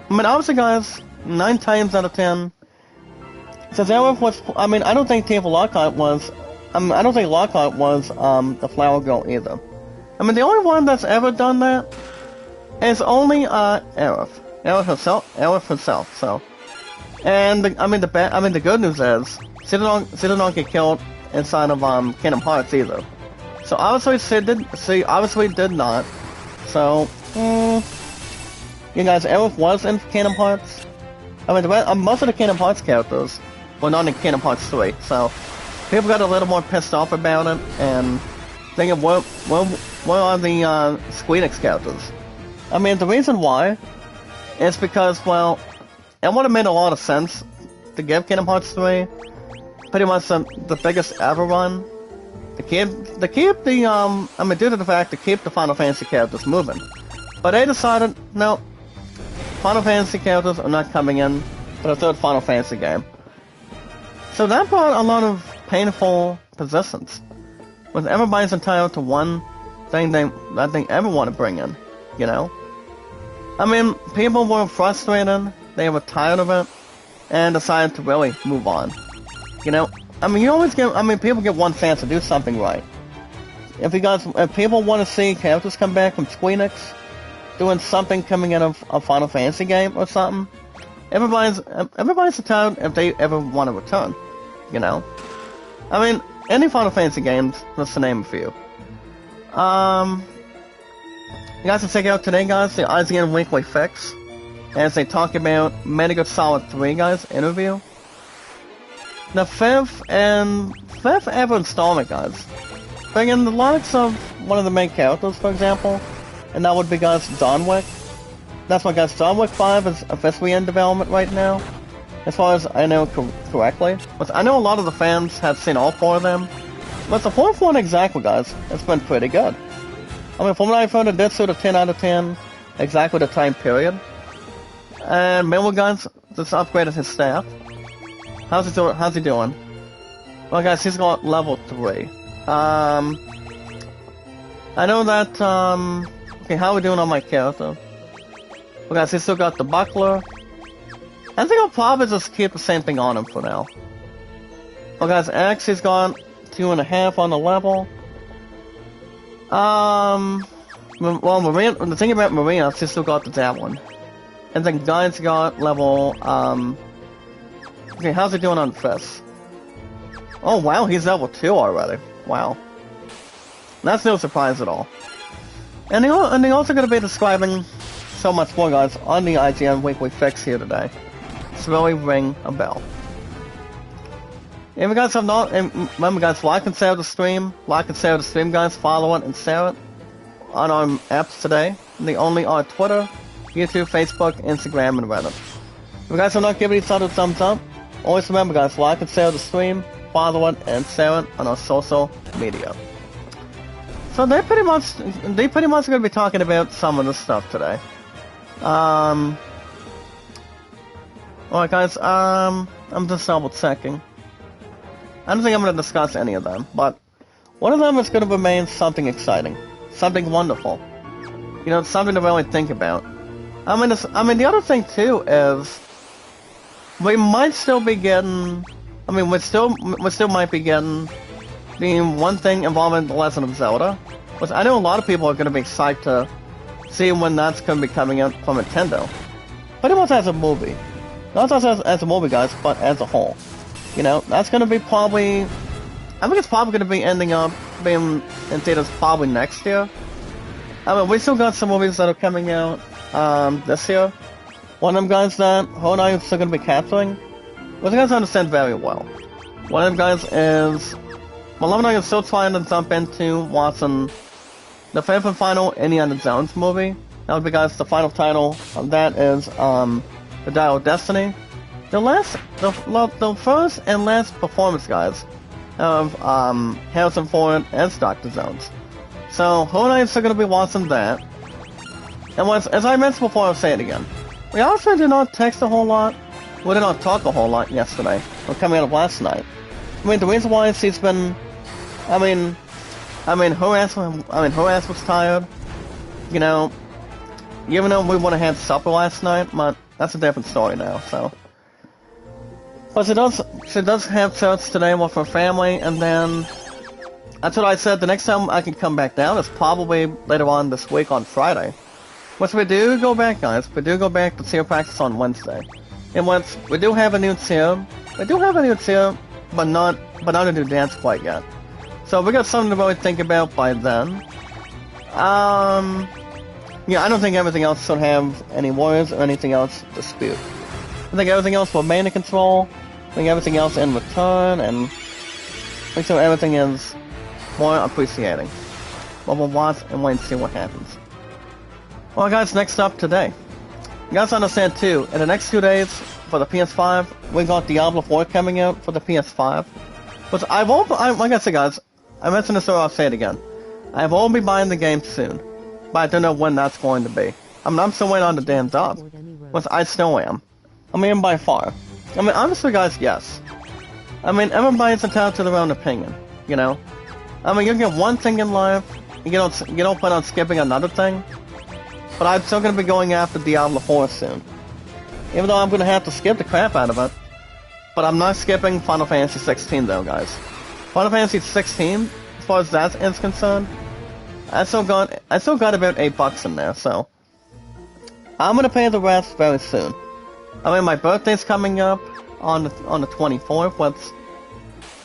Obviously, guys, 9 times out of 10, since Aerith was, I don't think Tifa Lockhart was, I don't think Lockhart was, the flower girl either. The only one that's ever done that is only, Aerith. Aerith herself, so. And, the good news is, she did not get killed inside of, Kingdom Hearts either. So, obviously, she obviously did not. So, you guys, Aerith was in Kingdom Hearts. Most of the Kingdom Hearts characters were not in Kingdom Hearts 3, so people got a little more pissed off about it, and thinking, what are the, Squeenix characters? The reason why is because, well, it would have made a lot of sense to give Kingdom Hearts 3 pretty much the biggest ever run. To keep the due to the fact to keep the Final Fantasy characters moving. But they decided, no, Final Fantasy characters are not coming in for the third Final Fantasy game. So that brought a lot of painful positions, with everybody's entitled to one thing that they ever want to bring in. you know? I mean, people were frustrated, they were tired of it, and decided to really move on. You know? I mean, people get one chance to do something right. If people want to see characters come back from Squeenix, doing something coming out of a Final Fantasy game or something, everybody's returned if they ever want to return, you know? I mean, any Final Fantasy games, just to name a few. You guys can check out today, guys, the IGN Weekly Fix, as they talk about Metal Gear Solid 3, guys, interview. The fifth ever installment, guys. Bring in the likes of one of the main characters, for example, and that would be, guys, John Wick. That's why, guys, John Wick 5 is officially in development right now, as far as I know correctly. But I know a lot of the fans have seen all four of them, but the fourth one exactly, guys, it's been pretty good. I mean, from what I've heard, it did sort of 10 out of 10, exactly the time period. And Miller, guys, just upgraded his staff. How's he doing? Well, guys, he's got level 3. I know that, okay, how are we doing on my character? Well, guys, he's still got the buckler. I think I'll probably just keep the same thing on him for now. Well, guys, X, he's got 2.5 on the level. Well, Marina, the thing about Marina, she's still got the javelin. And then Guy's got level, okay, how's he doing on Fist? Oh, wow, he's level 2 already. Wow. That's no surprise at all. And they're also going to be describing so much more, guys, on the IGN Weekly Fix here today. So really ring a bell. If you guys have not, and remember, guys, like and share the stream. Like and share the stream, guys. Follow it and share it on our apps today. They only are Twitter, YouTube, Facebook, Instagram, and Reddit. If you guys have not given each other a thumbs up, always remember, guys, like and share the stream, follow it, and share it on our social media. So they pretty much are going to be talking about some of this stuff today. Alright, guys, I'm just double checking. I don't think I'm going to discuss any of them, but one of them is going to remain something exciting, something wonderful. You know, something to really think about. I mean, the other thing too is we might still be getting. I mean, we still might be getting the one thing involving The Legend of Zelda, which I know a lot of people are going to be psyched to see when that's going to be coming out from Nintendo. Pretty much as a movie, not just as a movie, guys, but as a whole. You know, that's going to be probably. I think it's probably going to be ending up being in theaters probably next year. I mean, we still got some movies that are coming out this year. One of them guys that Ho and I are still going to be capturing, which you guys understand very well. One of them guys is, well, Love and I are still trying to jump into watching the fifth and final Indiana Jones movie. That would be, guys, the final title of that is The Dial of Destiny. The first and last performance, guys, of Harrison Ford as Dr. Jones. So, Ho and I are still going to be watching that. And as I mentioned before, I'll say it again. We also did not text a whole lot. We did not talk a whole lot yesterday, or coming out of last night. I mean, the reason why is he's been, her ass was tired. You know, even though we would have had supper last night, but that's a different story now, so. But she does have church today with her family, and then, that's what I said, the next time I can come back down is probably later on this week on Friday. Once we do go back, guys, we do go back to cheer practice on Wednesday. And once we do have a new cheer, but not a new dance quite yet. So we got something to really think about by then. Yeah, I don't think everything else should have any worries or anything else to dispute. I think everything else will remain in control. I think everything else in return, and I think so everything is more appreciating. But we'll watch and wait and see what happens. Well, guys, next up today. You guys understand too, in the next 2 days for the PS5, we got Diablo 4 coming out for the PS5. But like I said, guys, I mentioned this earlier, I'll say it again. I will be buying the game soon, but I don't know when that's going to be. I'm still waiting on the damn job, which I still am. I mean, by far. I mean, honestly, guys, yes. I mean, everybody's entitled to their own opinion, you know? I mean, you get one thing in life, you don't plan on skipping another thing. but I'm still gonna be going after Diablo 4 soon. Even though I'm gonna have to skip the crap out of it. But I'm not skipping Final Fantasy 16 though, guys. Final Fantasy 16, as far as that is concerned, I still got about $8 in there, so I'm gonna pay the rest very soon. I mean, my birthday's coming up on the 24th.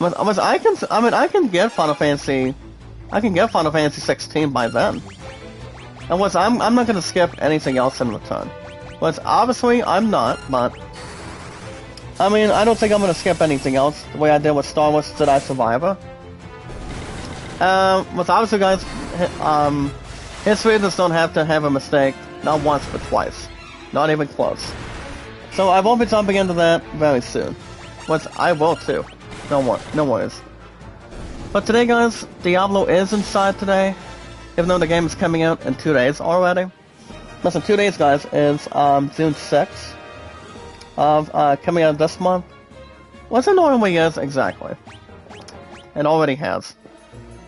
I can get Final Fantasy 16 by then. And I'm not gonna skip anything else in return. Obviously I'm not, but I mean, I don't think I'm gonna skip anything else the way I did with Star Wars Jedi Survivor. Obviously, guys, history just don't have to have a mistake, not once but twice, not even close. So I won't be jumping into that very soon. I will too. No worries. But today, guys, Diablo is inside today, even though the game is coming out in 2 days already. Listen, 2 days, guys, is June 6th of coming out this month. What's it normally is exactly? It already has.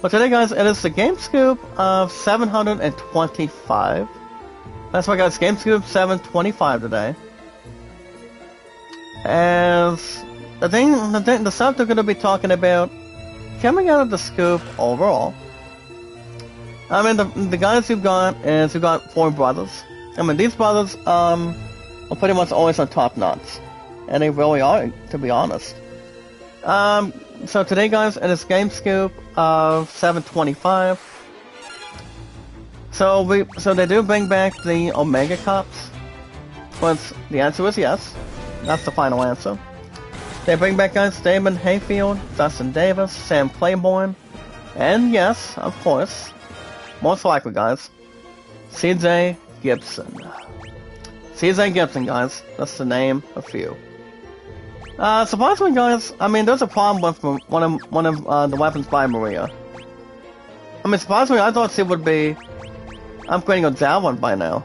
But today, guys, it is the Game Scoop of 725. That's right, guys, Game Scoop 725 today. As the stuff they're going to be talking about coming out of the scoop overall. I mean, the guys you've got 4 brothers. I mean, these brothers are pretty much always on top notch, and they really are, to be honest. So today, guys, it is Game Scoop of 725. So they do bring back the Omega Cups. But the answer is yes. That's the final answer. They bring back guys Damon Hayfield, Dustin Davis, Sam Claiborne, and yes, of course, most likely, guys, CJ Gibson. CJ Gibson, guys. That's to name a few. Surprisingly, guys, I mean, there's a problem with one of the weapons by Maria. I mean, surprisingly, I thought she would be upgrading a javelin by now.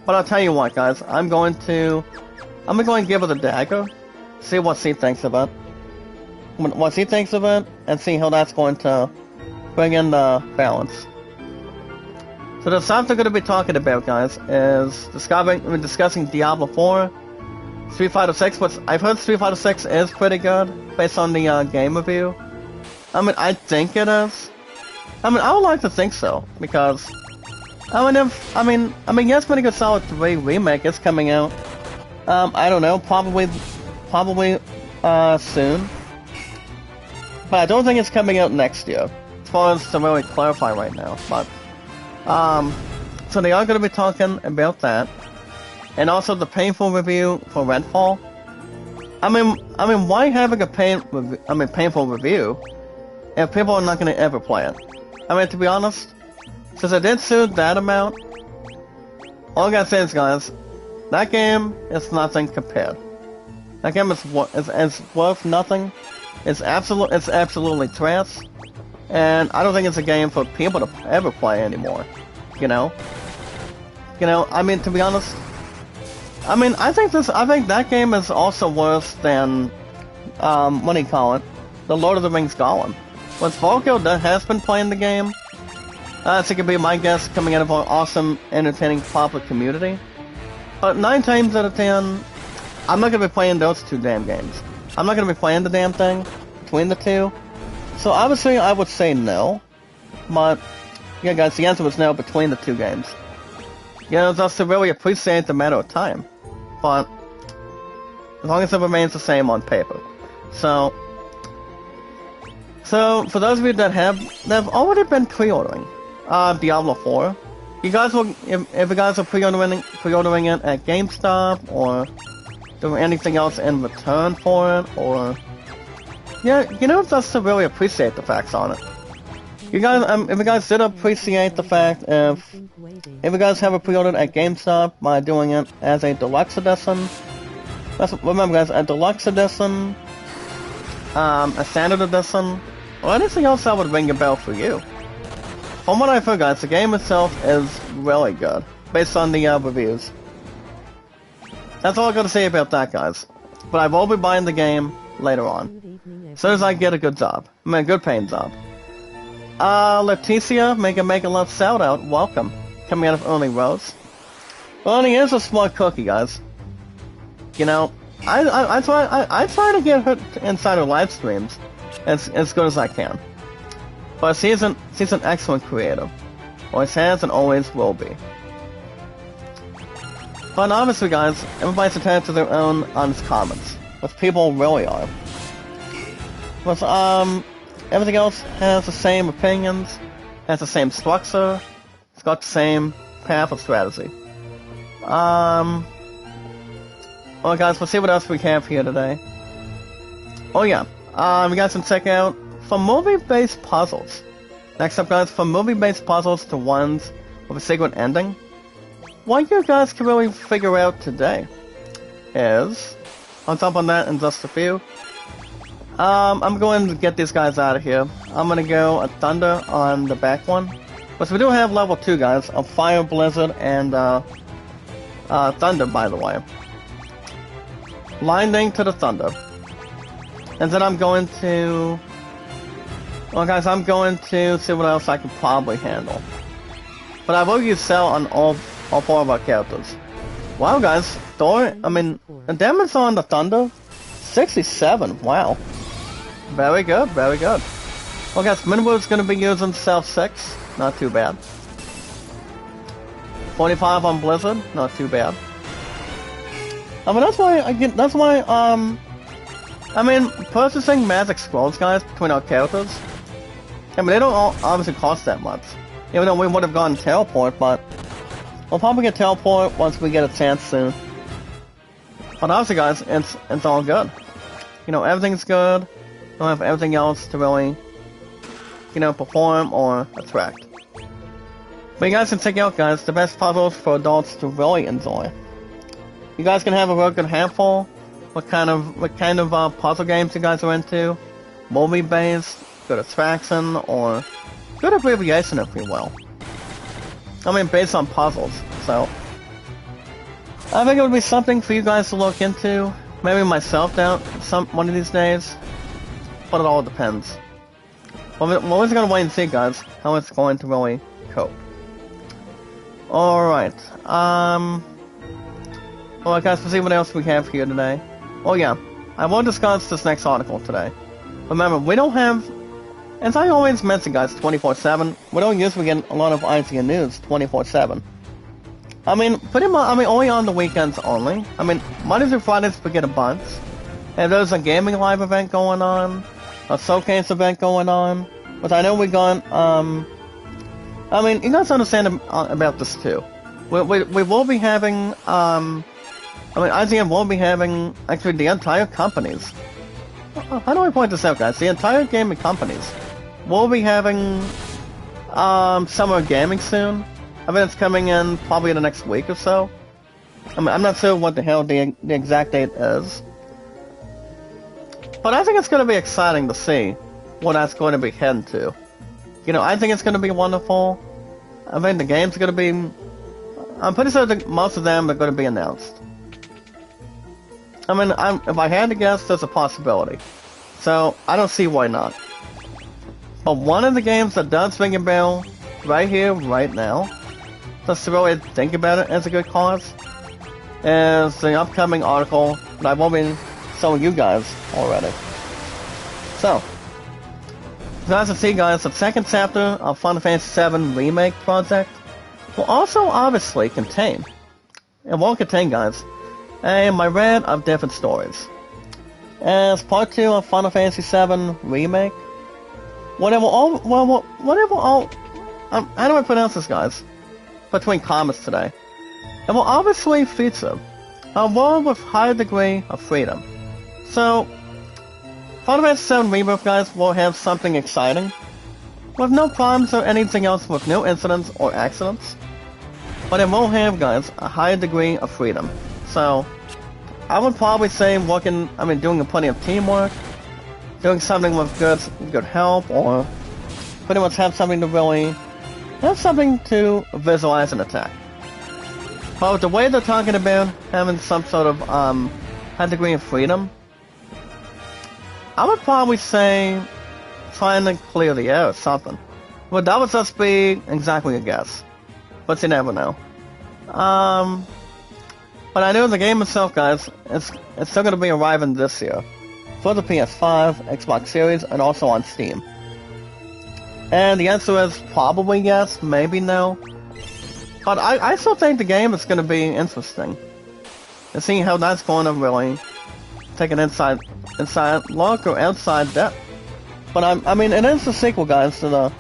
But I'll tell you what, guys, I'm going to give her the dagger, see what she thinks of it. What she thinks of it, and see how that's going to bring in the balance. So the stuff they're going to be talking about, guys, is discussing Diablo 4, Street Fighter 6, which I've heard Street Fighter 6 is pretty good, based on the game review. I mean, I think it is. I mean, I would like to think so, because yes, Metal Gear Solid 3 Remake is coming out. I don't know, probably soon. But I don't think it's coming out next year, as far as to really clarify right now. But so they are going to be talking about that, and also the painful review for Redfall. I mean, why having a painful review if people are not going to ever play it? I mean, to be honest, since I did sue that amount, all I gotta say is, guys, that game is nothing compared. That game is worth nothing. It's absolutely trash, and I don't think it's a game for people to ever play anymore. You know. I mean, to be honest, I think that game is also worse than what do you call it? The Lord of the Rings Gollum. When Volko has been playing the game, so it could be my guess coming out of an awesome, entertaining, popular community. But 9 times out of 10, I'm not going to be playing those 2 damn games. I'm not going to be playing the damn thing between the 2. So obviously I would say no. But, yeah guys, the answer was no between the 2 games. Just to really appreciate the matter of time. But, as long as it remains the same on paper. So for those of you that have already been pre-ordering Diablo 4, you guys will, if you guys are pre-ordering it at GameStop, or doing anything else in return for it, or just to really appreciate the facts on it. You guys, if you guys did appreciate the fact, if you guys have a pre-ordered at GameStop by doing it as a deluxe edition, remember guys, a deluxe edition, a standard edition, or anything else that would ring a bell for you. From what I've heard, guys, the game itself is really good, based on the reviews. That's all I gotta say about that, guys. But I will be buying the game later on, as soon as I get a good job. A good paying job. Leticia, make a love shout out, welcome. Coming out of Early Rose. Well, he is a smart cookie, guys. You know, I try to get her inside her live streams as good as I can. But she's an excellent creator. Always has and always will be. But obviously, guys, everybody's entitled to their own honest comments, which people really are. But everything else has the same opinions, has the same structure, it's got the same path of strategy. Well, guys, let's see what else we have here today. Oh yeah, we got some check out from movie-based puzzles. Next up, guys, from movie-based puzzles to ones with a secret ending. What you guys can really figure out today is, I'll jump on that in just a few. I'm going to get these guys out of here. I'm going to go a Thunder on the back one. But we do have level 2, guys, of Fire, Blizzard, and Thunder, by the way. Lightning to the Thunder. And then I'm going to... Well, guys, I'm going to see what else I can probably handle. But I will use Cell on all 4 of our characters. Wow, guys, the damage on the Thunder, 67, wow. Very good, very good. Well, guys, Minwood's going to be using Cell 6, not too bad. 45 on Blizzard, not too bad. Purchasing magic scrolls, guys, between our characters, they don't all obviously cost that much. Even though we would have gotten teleport, but we'll probably get teleport once we get a chance soon. But obviously, guys, it's all good. You know, everything's good. Don't have everything else to really, you know, perform or attract. But you guys can check out, guys, the best puzzles for adults to really enjoy. You guys can have a real good handful. What kind of puzzle games you guys are into? Movie-based, good attraction, or good abbreviation, if you will. Based on puzzles. So I think it would be something for you guys to look into. Maybe myself down one of these days. But it all depends. Well, we're always gonna wait and see, guys, how it's going to really cope. Alright. Well, guys, let's see what else we have here today. Oh yeah, I will discuss this next article today. Remember, we don't have, as I always mention, guys, 24/7. We don't usually get a lot of IGN news 24/7. Pretty much, only on the weekends only. Mondays and Fridays we get a bunch. And there's a gaming live event going on, a showcase event going on, which I know we got, you guys understand about this too. We will be having, IGN will be having, actually, the entire companies. How do I point this out, guys? The entire gaming companies will be having, summer gaming soon. It's coming in probably in the next week or so. I'm not sure what the hell the exact date is. But I think it's going to be exciting to see what that's going to be heading to. You know, I think it's going to be wonderful. I think the game's going to be... I'm pretty sure that most of them are going to be announced. If I had to guess, there's a possibility. So, I don't see why not. But one of the games that does ring a bell right here, right now, just to really think about it as a good cause, is the upcoming article that I will be showing you guys already. So, as you guys can see, guys, the second chapter of Final Fantasy VII Remake project will also obviously contain, guys, a myriad of different stories. As part 2 of Final Fantasy VII Remake, how do I pronounce this, guys? Between comments today. It will obviously feature a world with higher degree of freedom. So, Final Fantasy VII Rebirth, guys, will have something exciting, with no problems or anything else with no incidents or accidents. But it will have, guys, a higher degree of freedom. So, I would probably say doing plenty of teamwork, doing something with good help, or pretty much have something to visualize and attack. But with the way they're talking about having some sort of high degree of freedom, I would probably say trying to clear the air or something. But that would just be exactly a guess. But you never know. But I know the game itself, guys, it's still going to be arriving this year for the PS5, Xbox Series, and also on Steam. And the answer is probably yes, maybe no. But I still think the game is going to be interesting. And seeing how that's going to really take an inside look or outside depth. But I mean, it is the sequel, guys, to the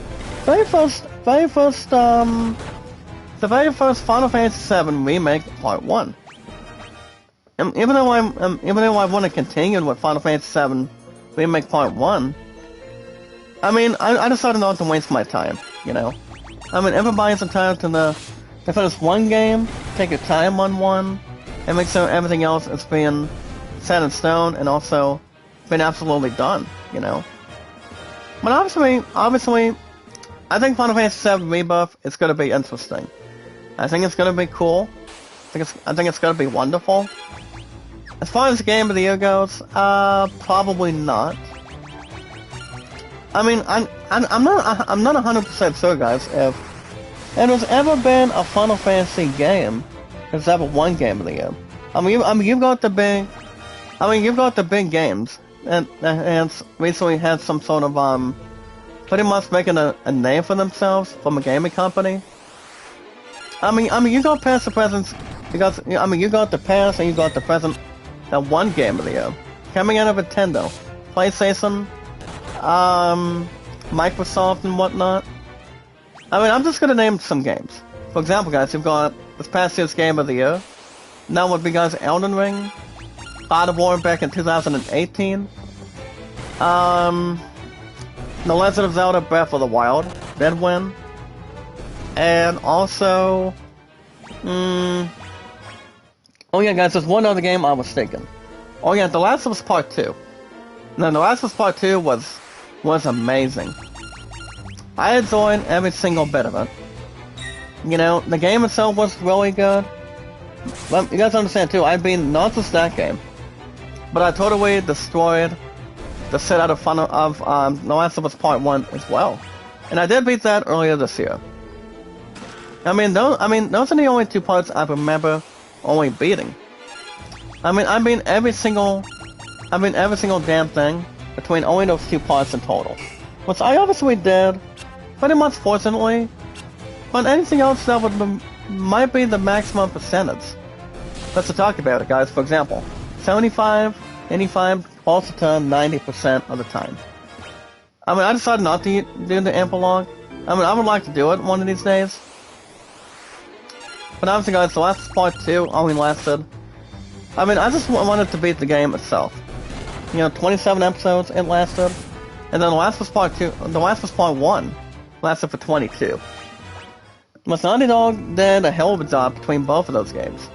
very first Final Fantasy VII Remake Part 1. And even though I want to continue with Final Fantasy VII Remake Part 1, I mean, I decided not to waste my time, you know? I mean, everybody's entitled to finish one game, take your time on one, and make sure everything else is being set in stone and also been absolutely done, you know? But obviously, I think Final Fantasy VII Rebirth is going to be interesting. I think it's going to be cool. I think it's going to be wonderful. As far as the game of the year goes, probably not. I mean, I'm not 100% sure, guys, if there's ever been a Final Fantasy game that's ever won Game of the Year. I mean, you've got the big games, and recently had some sort of pretty much making a name for themselves from a gaming company. I mean, you got past the present, you got the past and you got the present that won Game of the Year, coming out of Nintendo, PlayStation, Microsoft and whatnot. I mean, I'm just gonna name some games. For example, guys, you've got this past year's Game of the Year. Now would be, guys, Elden Ring, God of War back in 2018. The Legend of Zelda Breath of the Wild did win. And also, oh yeah, guys, there's one other game I was thinking. Oh yeah, The Last of Us Part 2. Now, The Last of Us Part 2 was amazing. I enjoyed every single bit of it. You know, the game itself was really good. But you guys understand too, I mean, not just that game, but I totally destroyed the set out of fun of The Last of Us Part 1 as well. And I did beat that earlier this year. I mean, those are the only two parts I remember only beating. I mean every single damn thing between only those two parts in total. Which I obviously did, pretty much fortunately, but anything else that might be the maximum percentage. Let's talk about it, guys. For example, 75, 85, close to 90% of the time. I mean, I decided not to do the epilogue. I mean, I would like to do it one of these days. But obviously, guys, The Last of Us Part 2 only lasted... I mean, I just wanted to beat the game itself. You know, 27 episodes it lasted. And then The Last of Us Part 1 lasted for 22. But Naughty Dog did a hell of a job between both of those games.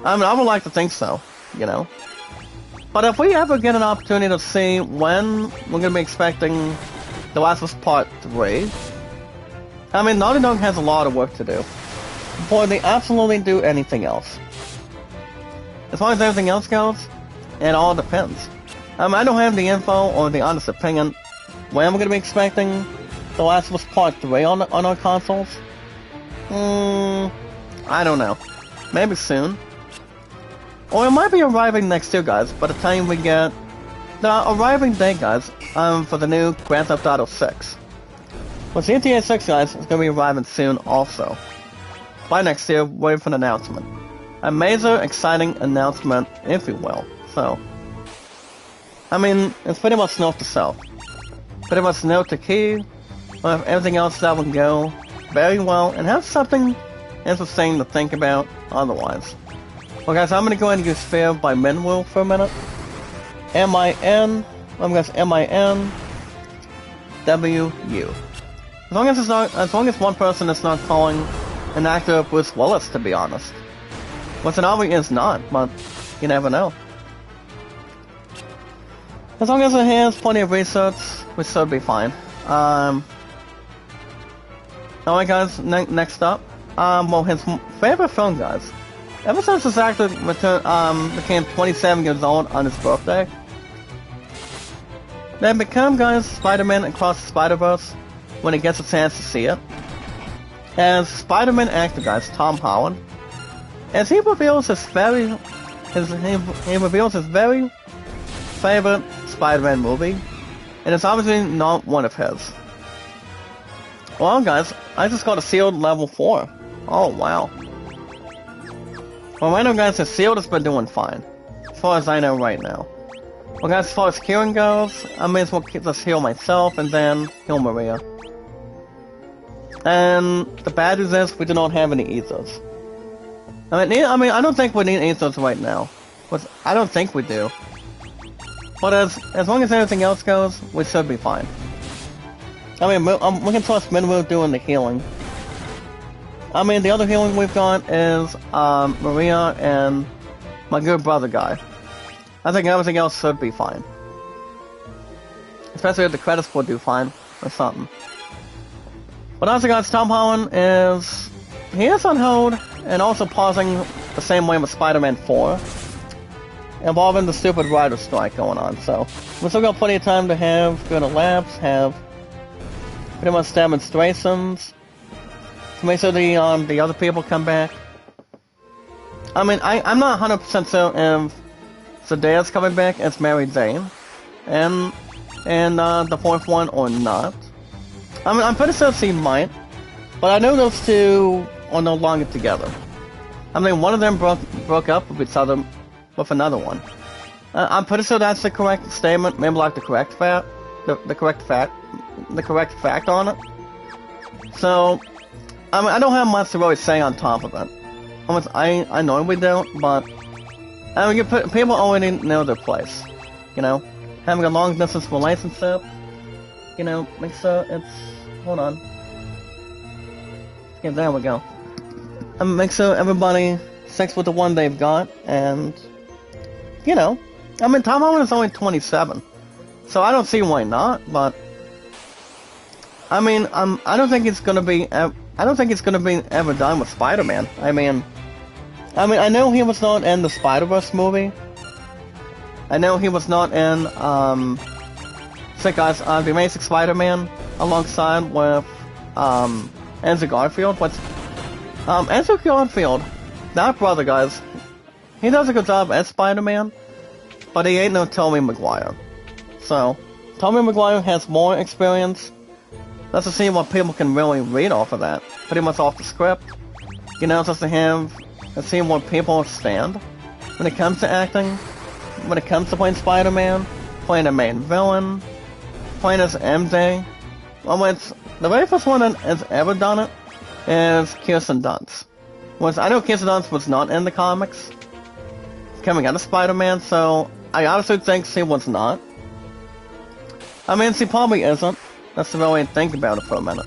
I mean, I would like to think so, you know. But if we ever get an opportunity to see when we're going to be expecting The Last of Us Part 3, I mean, Naughty Dog has a lot of work to do before they absolutely do anything else. As far as everything else goes, it all depends. I don't have the info or the honest opinion when we're going to be expecting The Last of Us Part 3 on our consoles. I don't know. Maybe soon. Or it might be arriving next year, guys, by the time we get the arriving date, guys, for the new Grand Theft Auto 6. Well, GTA 6, guys, is going to be arriving soon also. By next year, wait for an announcement. A major, exciting announcement, if you will. So, I mean, it's pretty much note to self. Pretty much note to key, or everything else that would go very well, and have something interesting to think about otherwise. Well, guys, I'm going to go ahead and use Sphere by Minwoo for a minute. M-I-N, I'm going to M-I-N-W-U. As long as one person is not calling an actor Bruce Willis, to be honest. Which it obviously is not, but you never know. As long as it has plenty of research, we should be fine. Alright, guys, next up. Well, his favorite film, guys. Ever since this actor became 27 years old on his birthday, they become, guys, Spider-Man Across the Spider-Verse when he gets a chance to see it. As Spider-Man actor, guys, Tom Holland as he reveals his very favorite Spider-Man movie, and it's obviously not one of his. Well, guys, I just got a sealed level 4. Oh, wow. Well, right now, guys, the sealed has been doing fine, as far as I know right now. Well, guys, as far as healing goes, I may as well just heal myself and then heal Maria. And the bad news is we do not have any ethos. I mean, I don't think we need ethos right now. But I don't think we do. But as long as everything else goes, we should be fine. I mean, we can trust Minwoo doing the healing. I mean, the other healing we've got is Maria and my good brother guy. I think everything else should be fine. Especially if the credits will do fine or something. But also, guys, Tom Holland he is on hold and also pausing the same way with Spider-Man 4, involving the stupid writer strike going on. So we're still got plenty of time to go to labs, have pretty much demonstrations to make sure the other people come back. I mean, I'm not 100% certain if Zendaya's coming back as Mary Jane and the fourth one or not. I mean, I'm pretty sure she might, but I know those two are no longer together. I mean, one of them broke up with another one. I'm pretty sure that's the correct statement. Maybe like the correct fact on it. So, I mean, I don't have much to really say on top of it. I know we don't, but I mean, people already know their place. You know, having a long distance relationship. You know, makes it's. Hold on. Yeah, there we go. Make sure everybody sticks with the one they've got, and you know, I mean, Tom Holland is only 27, so I don't see why not. But I mean, I don't think it's gonna be. I don't think it's gonna be ever done with Spider-Man. I mean, I know he was not in the Spider-Verse movie. I know he was not in the Amazing Spider-Man alongside with Andrew Garfield. But Andrew Garfield, that brother, guys, he does a good job as Spider-Man, but he ain't no Tobey Maguire. So, Tobey Maguire has more experience. Let's just see what people can really read off of that. Pretty much off the script. You know, just to see where people stand when it comes to acting, when it comes to playing Spider-Man, playing a main villain, playing as MJ. Well, the very first one that has ever done it is Kirsten Dunst. I know Kirsten Dunst was not in the comics coming out of Spider-Man, so I honestly think she was not. I mean, she probably isn't. Let's really think about it for a minute.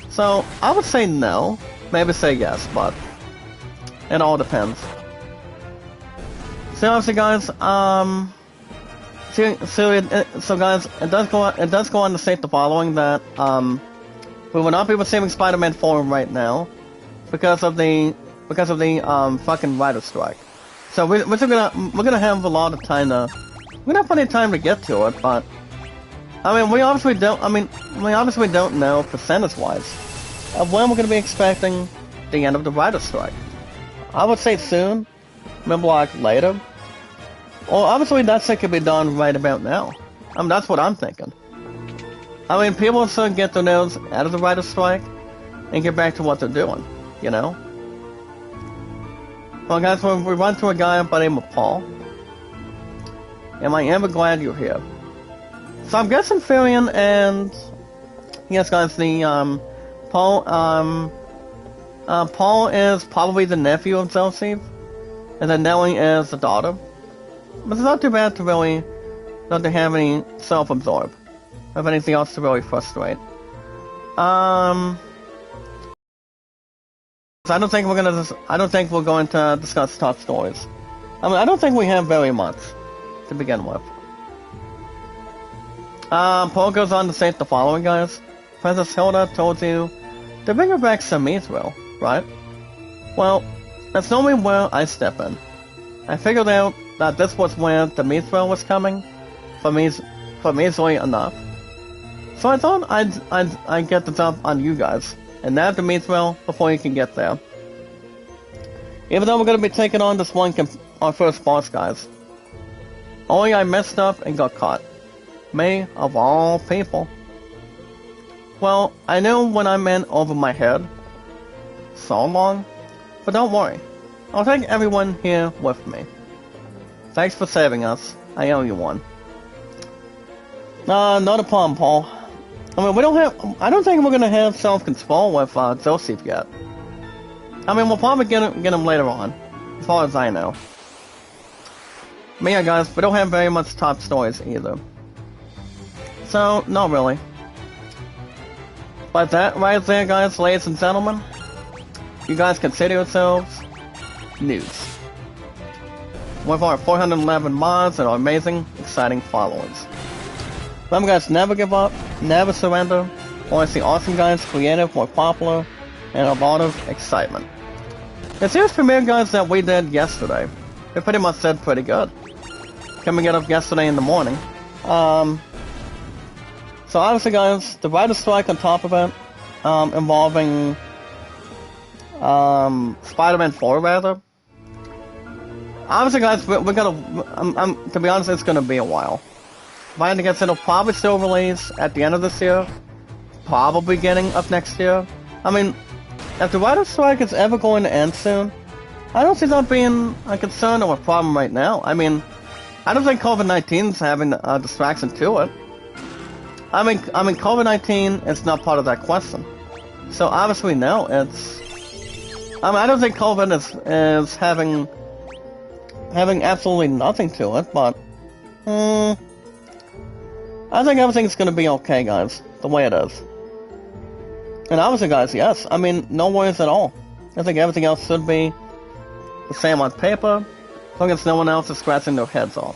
So, I would say no. Maybe say yes, but it all depends. So obviously, guys, so guys, it does go on to state the following, that we will not be receiving Spider-Man 4 right now because of the fucking writer strike. So we're gonna have a lot of time we're gonna have plenty of time to get to it, but I mean, we obviously don't know percentage-wise of when we're gonna be expecting the end of the writer strike. I would say soon, maybe like later. Well, obviously that shit could be done right about now. I mean, that's what I'm thinking. I mean, people should get their nose out of the writer strike and get back to what they're doing, you know? Well, guys, we run to a guy by the name of Paul. And I am glad you're here. So I'm guessing Furion and... Yes, guys, Paul is probably the nephew of Zelsiv, and then Nellie is the daughter. But it's not too bad to really not to have any self-absorb, or anything else to really frustrate. I don't think we're going to discuss top stories. I mean, I don't think we have very much to begin with. Paul goes on to state the following, guys. Princess Hilda told you to bring her back some Mithril, right? Well, that's normally where I step in. I figured out that this was where the Mithril was coming, for easily enough. So I thought I'd get the jump on you guys, and nab the Mithril before you can get there. Even though we're gonna be taking on this our first boss, guys. Only I messed up and got caught. Me, of all people. Well, I knew when I meant over my head. So long. But don't worry. I'll take everyone here with me. Thanks for saving us. I owe you one. Not a problem, Paul. I mean, I don't think we're gonna have self-control with Joseph yet. I mean, we'll probably get him later on, as far as I know. But yeah, guys, we don't have very much top stories either. So, not really. But that right there, guys, ladies and gentlemen, you guys consider yourselves news. With our 411 mods and our amazing, exciting followers. Remember, guys, never give up, never surrender. Want to see awesome guys, creative, more popular, and a lot of excitement. The series premiere, guys, that we did yesterday, it pretty much did pretty good. Coming out of yesterday in the morning. So obviously, guys, the writer's strike on top of it, involving Spider-Man 4, rather. Obviously, guys, we're gonna. To be honest, it's gonna be a while. But I guess it'll probably still release at the end of this year, probably beginning of next year. I mean, if the writer's strike is ever going to end soon, I don't see that being a concern or a problem right now. I mean, I don't think COVID-19 is having a distraction to it. I mean, COVID-19 is not part of that question. So obviously, no, it's. I mean, I don't think COVID is having absolutely nothing to it, but I think everything's gonna be okay, guys, the way it is. And obviously, guys, yes, I mean, no worries at all. I think everything else should be the same on paper, as long as no one else is scratching their heads off.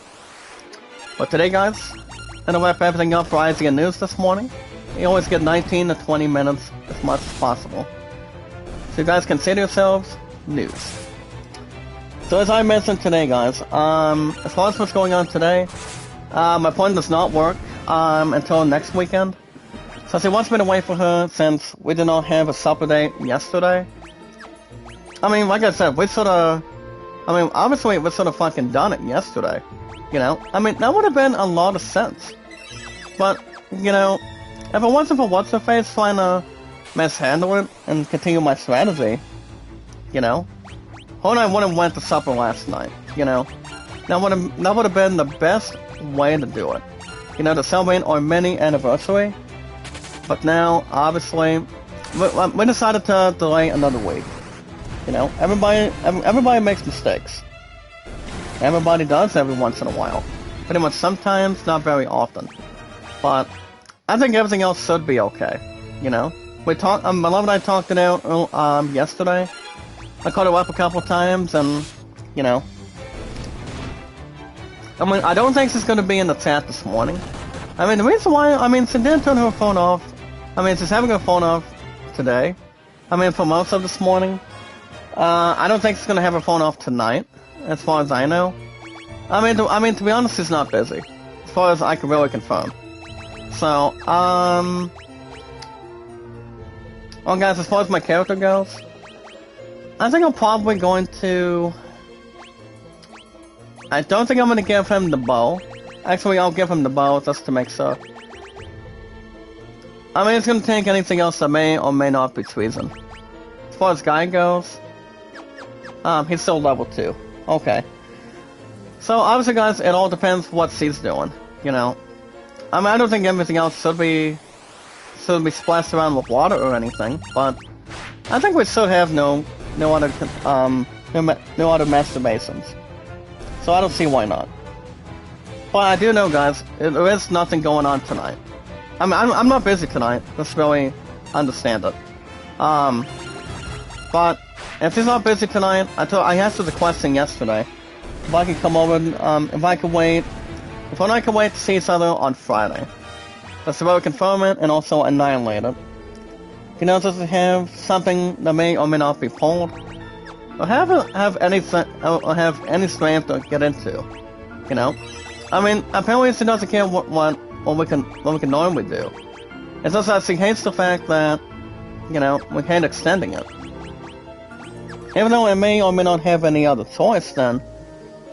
But today, guys, I'm gonna wrap everything up for IGN News this morning. You always get 19 to 20 minutes, as much as possible. So you guys consider yourselves news. So as I mentioned today, guys, as far as what's going on today, my phone does not work until next weekend. So she wants me to wait for her since we did not have a supper date yesterday. I mean, like I said, obviously we sort of fucking done it yesterday. You know? I mean, that would have been a lot of sense. But, you know, if it wasn't for What's-Her-Face trying to mishandle it and continue my strategy, you know, her and I would have went to supper last night, you know? That would have been the best way to do it. You know, to celebrate our mini anniversary. But now, obviously, we decided to delay another week. You know, everybody makes mistakes. Everybody does every once in a while. Pretty much sometimes, not very often. But I think everything else should be okay. You know, my love and I talked it out yesterday. I called her up a couple times, and you know, I mean, I don't think she's gonna be in the chat this morning. I mean, the reason why, I mean, she didn't turn her phone off. I mean, she's having her phone off today. I mean, for most of this morning. I don't think she's gonna have her phone off tonight, as far as I know. I mean, to be honest, she's not busy, as far as I can really confirm. So, well, guys, as far as my character goes, I think I'm probably going to. I don't think I'm gonna give him the bow. Actually, I'll give him the bow just to make sure. I mean, it's gonna take anything else that may or may not be treason. As far as Guy goes, he's still level 2. Okay. So, obviously, guys, it all depends what she's doing, you know. I mean, I don't think everything else should be splashed around with water or anything, but I think we should have no other masturbations. So I don't see why not. But I do know, guys, there is nothing going on tonight. I mean, I'm not busy tonight. Just really understand it. But if he's not busy tonight, I asked her the question yesterday. If I could come over, if I could wait to see each other on Friday. Just to really confirm it and also annihilate it. You know, just to have something that may or may not be pulled. Or have any strength to get into. You know? I mean, apparently she doesn't care what we can normally do. It's just that she hates the fact that, you know, we hate extending it. Even though I may or may not have any other choice, then,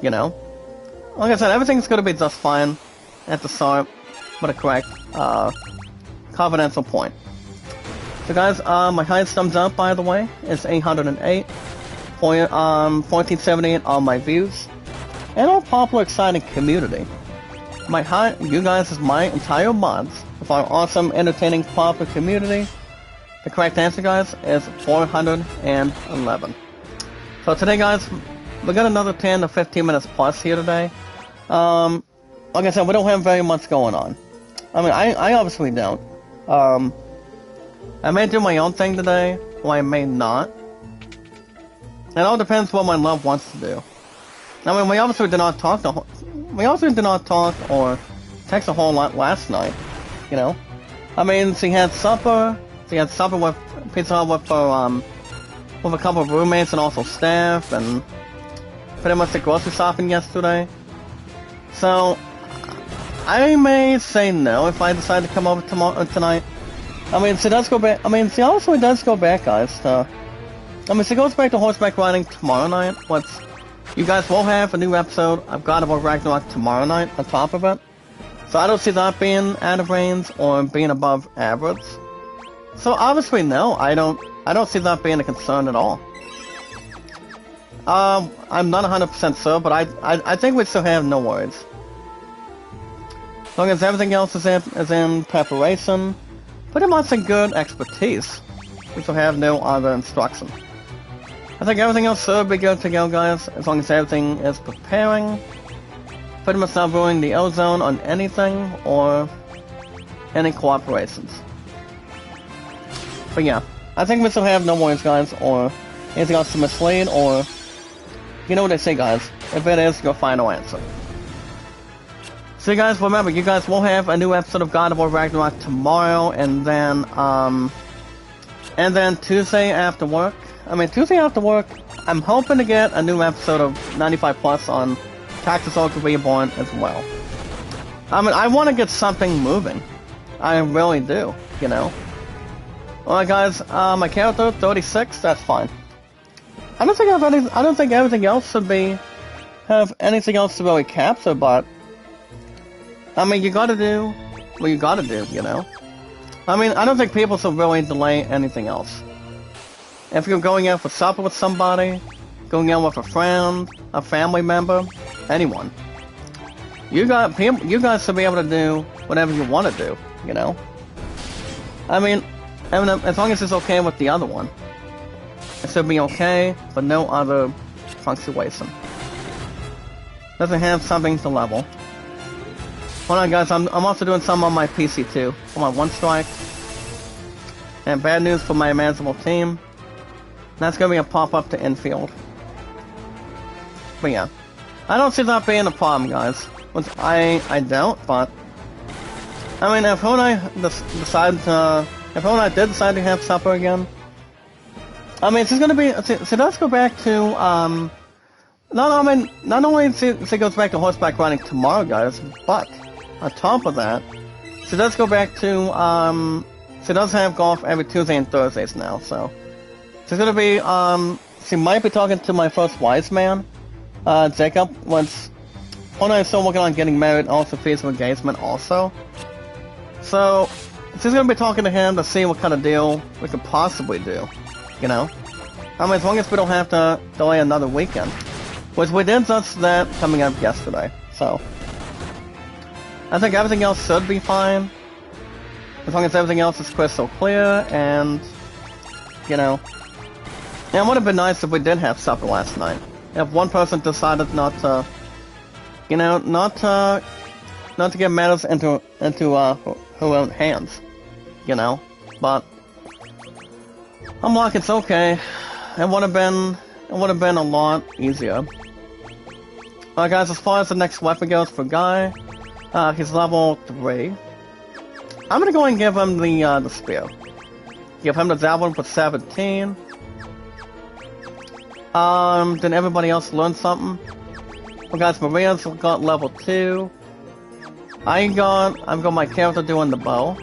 you know. Like I said, everything's gonna be just fine at the start with a correct, confidential point. So guys, my highest thumbs up, by the way, is 808. 1478 on my views. And our popular, exciting community. You guys is my entire mods of our awesome, entertaining, popular community. The correct answer, guys, is 411. So today, guys, we got another 10 to 15 minutes plus here today. Like I said, we don't have very much going on. I mean, I obviously don't. I may do my own thing today, or I may not. It all depends what my love wants to do. I mean, we obviously did not talk or text a whole lot last night, you know. I mean, she had supper with pizza Hut with a couple of roommates and also staff, and pretty much the grocery shopping yesterday. So I may say no if I decide to come over tonight. I mean, she does go back. I mean, she also does go back, guys. She goes back to horseback riding tomorrow night. You guys will have a new episode of God of War Ragnarok tomorrow night on top of it. So I don't see that being out of range or being above average. So obviously, no, I don't see that being a concern at all. I'm not 100% sure, but I think we still have no worries. As long as everything else is in preparation, pretty much in good expertise, we still have no other instruction. I think everything else should be good to go, guys, as long as everything is preparing. Pretty much not ruining the ozone on anything or any cooperations. But yeah, I think we still have no worries, guys, or anything else to mislead, or you know what they say, guys, if it is your final answer. So you guys, remember, you guys will have a new episode of God of War Ragnarok tomorrow, and then Tuesday after work, I'm hoping to get a new episode of 95 Plus on Tactics Ogre Reborn as well. I mean, I want to get something moving. I really do, you know. Alright guys, my character, 36, that's fine. I don't think everything else should have anything else to really capture, but I mean, you gotta do what you gotta do, you know? I mean, I don't think people should really delay anything else. If you're going out for supper with somebody, going out with a friend, a family member, anyone, you guys should be able to do whatever you want to do, you know? I mean, as long as it's okay with the other one. It should be okay, but no other punctuation. Doesn't have something to level. Hold on, guys, I'm also doing some on my PC too. On my one strike. And bad news for my manageable team. That's gonna be a pop-up to infield. But yeah. I don't see that being a problem, guys. Which I don't, but I mean, if Ho and I did decide to have supper again, I mean, she's gonna be. She does go back to not only she goes back to horseback riding tomorrow, guys, but on top of that, she does go back to she does have golf every Tuesday and Thursdays now. So she's gonna be she might be talking to my first wise man, Jacob. Once Ho and I are still working on getting married, and also fees of engagement also. So she's gonna be talking to him to see what kind of deal we could possibly do. You know? I mean, as long as we don't have to delay another weekend. Which we did just that coming up yesterday, so I think everything else should be fine. As long as everything else is crystal clear, and, you know. And it would have been nice if we did have supper last night. If one person decided not to, you know, not to get matters into her own hands. You know? But I'm like, it's okay. It would have been a lot easier. Alright guys, as far as the next weapon goes for Guy, he's level 3. I'm gonna go and give him the spear. Give him the javelin for 17. Did everybody else learn something? Well guys, Maria's got level 2. I've got my character doing the bow.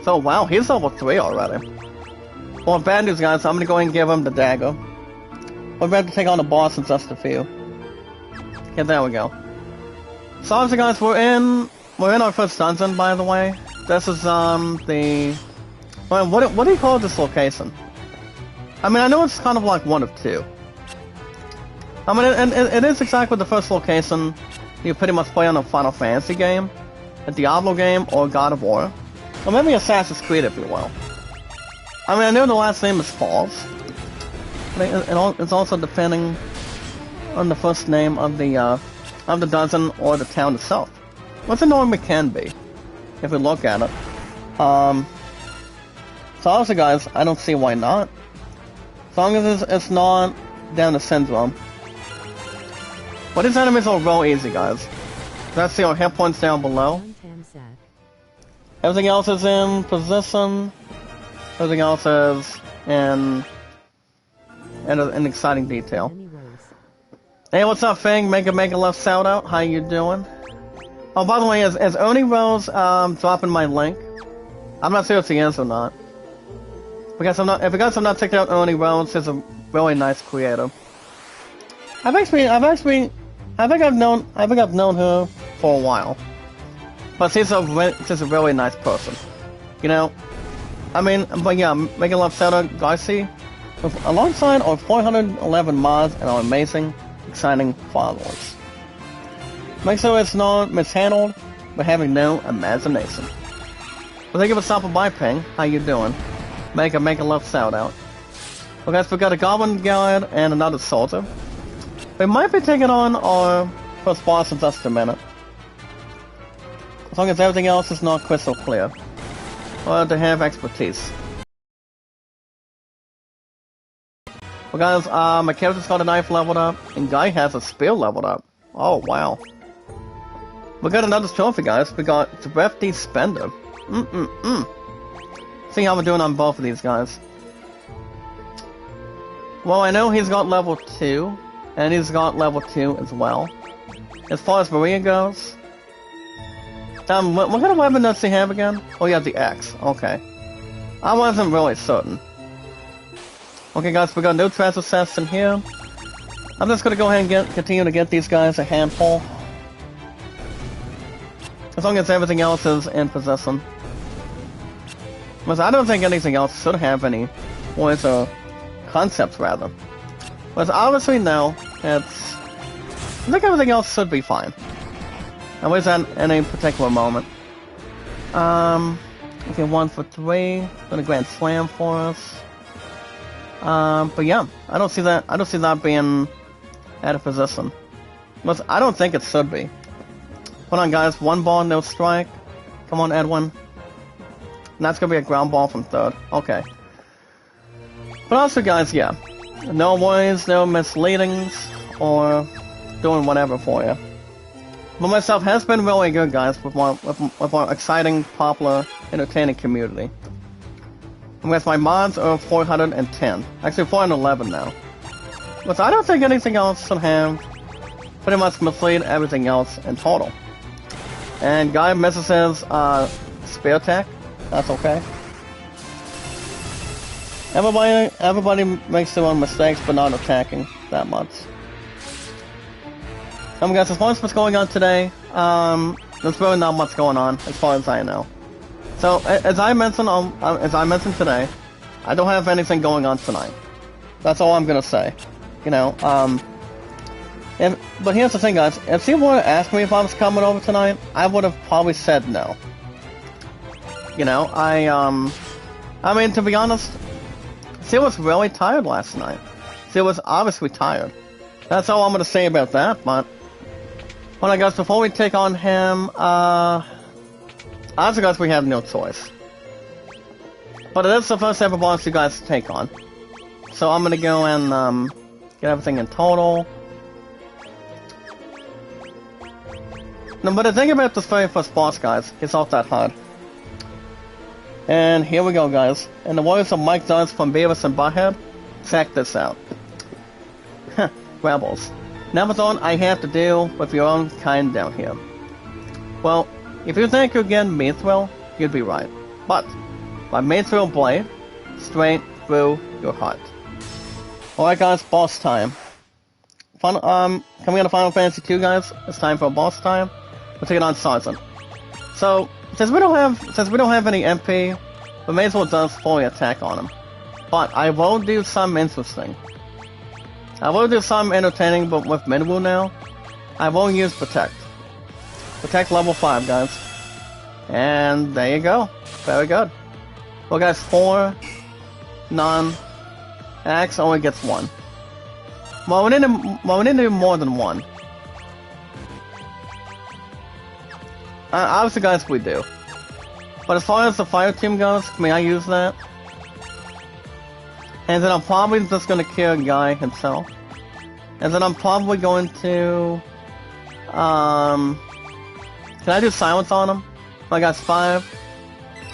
So wow, he's level 3 already. Well, bad news guys, I'm gonna go and give him the dagger. we're about to take on the boss in just a few. Okay, there we go. So obviously guys, we're in our first dungeon, by the way. This is what do you call this location? I mean, I know it's kind of like one of two. I mean, it is exactly the first location you pretty much play on a Final Fantasy game, a Diablo game, or God of War. Or maybe Assassin's Creed, if you will. I mean, I know the last name is Falls. It's also depending on the first name of the dungeon or the town itself. Which it normally can be, if we look at it. So obviously guys, I don't see why not. As long as it's not down the syndrome. But these enemies are real easy, guys. Let's see our hit points down below. Everything else is in position. Everything else is in exciting detail. Hey, what's up, Fang? Make a left shout out. How you doing? Oh, by the way, is Oni Rose dropping my link? I'm not sure if he is or not. Because if you guys have not checked out Oni Rose, she's a really nice creator. I think I've known her for a while. But she's a really nice person. You know? I mean, but yeah, make a love shout out, Garcia. Alongside our 411 mods and our amazing, exciting followers. Make sure it's not mishandled, but having no imagination. Well, thank you for stopping by, Ping. How you doing? Make a love shout out. Well guys, we got a Goblin Guard and another Soldier. We might be taking on our first boss in just a minute. As long as everything else is not crystal clear. Or to have expertise. Well guys, my character's got a knife leveled up, and Guy has a spear leveled up. Oh wow. We got another trophy, guys. We got Thrifty Spender. See how we're doing on both of these guys. Well, I know he's got level 2, and he's got level 2 as well. As far as Maria goes... what kind of weapon does he have again? Oh yeah, the X. Okay. I wasn't really certain. Okay guys, we got no treasure chests in here. I'm just gonna go ahead and continue to get these guys a handful. As long as everything else is in possession. Because I don't think anything else should have any points or concepts, rather. But obviously no, I think everything else should be fine. At least at any particular moment. Okay, 1 for 3. Gonna Grand Slam for us. But yeah, I don't see that being out of position. But I don't think it should be. Hold on guys, 1 ball, no strike. Come on, Edwin. And that's gonna be a ground ball from third. Okay. But also guys, yeah. No worries, no misleadings, or doing whatever for you. But myself has been really good, guys, with our exciting, popular, entertaining community. And with my mods are 410. Actually 411 now. But I don't think anything else should have pretty much mislead everything else in total. And Guy misses his spear attack. That's okay. Everybody makes their own mistakes, but not attacking that much. Guys, as far as what's going on today, there's really not much going on, as far as I know. So, as I mentioned today, I don't have anything going on tonight. That's all I'm gonna say. You know, but here's the thing, guys. If he would have asked me if I was coming over tonight, I would have probably said no. You know, I mean, to be honest, she was really tired last night. She was obviously tired. That's all I'm gonna say about that, but... Well, I guess before we take on him, honestly guys, we have no choice. But it is the first ever boss you guys take on. So I'm gonna go and, get everything in total. No, but the thing about this very first boss, guys, it's not that hard. And here we go, guys. In the words of Mike Dunn from Beavis and Butthead, check this out. Rebels. Amazon, I have to deal with your own kind down here. Well, if you think you're getting Mithril, you'd be right. But, my Mithril blade, straight through your heart. Alright guys, boss time. Coming out of Final Fantasy 2 guys, it's time for boss time. We're taking on Sergeant. So, since we don't have any MP, we may as well just fully attack on him. But I will do some interesting. I will do some entertaining, but with Minwu now, I will use Protect. Protect level 5, guys. And there you go. Very good. Well guys, 4, none. Axe only gets 1. Well, we need to do more than 1. Obviously, guys, we do. But as far as the fire team goes, may I use that? And then I'm probably just gonna kill Guy himself. And then I'm probably going to... Can I do silence on him? I got 5.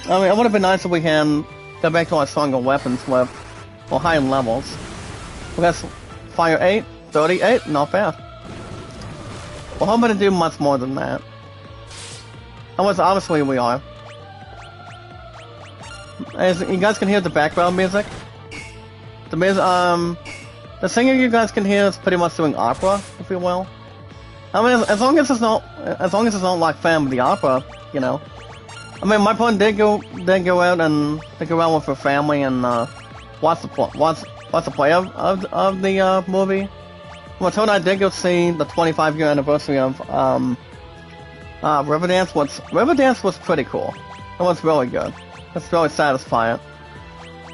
I mean, it would have been nice if we can go back to our stronger weapons with, well, higher levels. We got fire 8, 38, not bad. Well, hoping to do much more than that. Obviously we are. As you guys can hear the background music. The singer you guys can hear is pretty much doing opera, if you will. I mean, as long as it's not like Phantom of the Opera, you know. I mean, my friend did go out and go around with her family and watch the play of the movie. Well, Tony and I did go see the 25-year anniversary of Riverdance. Riverdance was pretty cool. It was really good. It's really satisfying.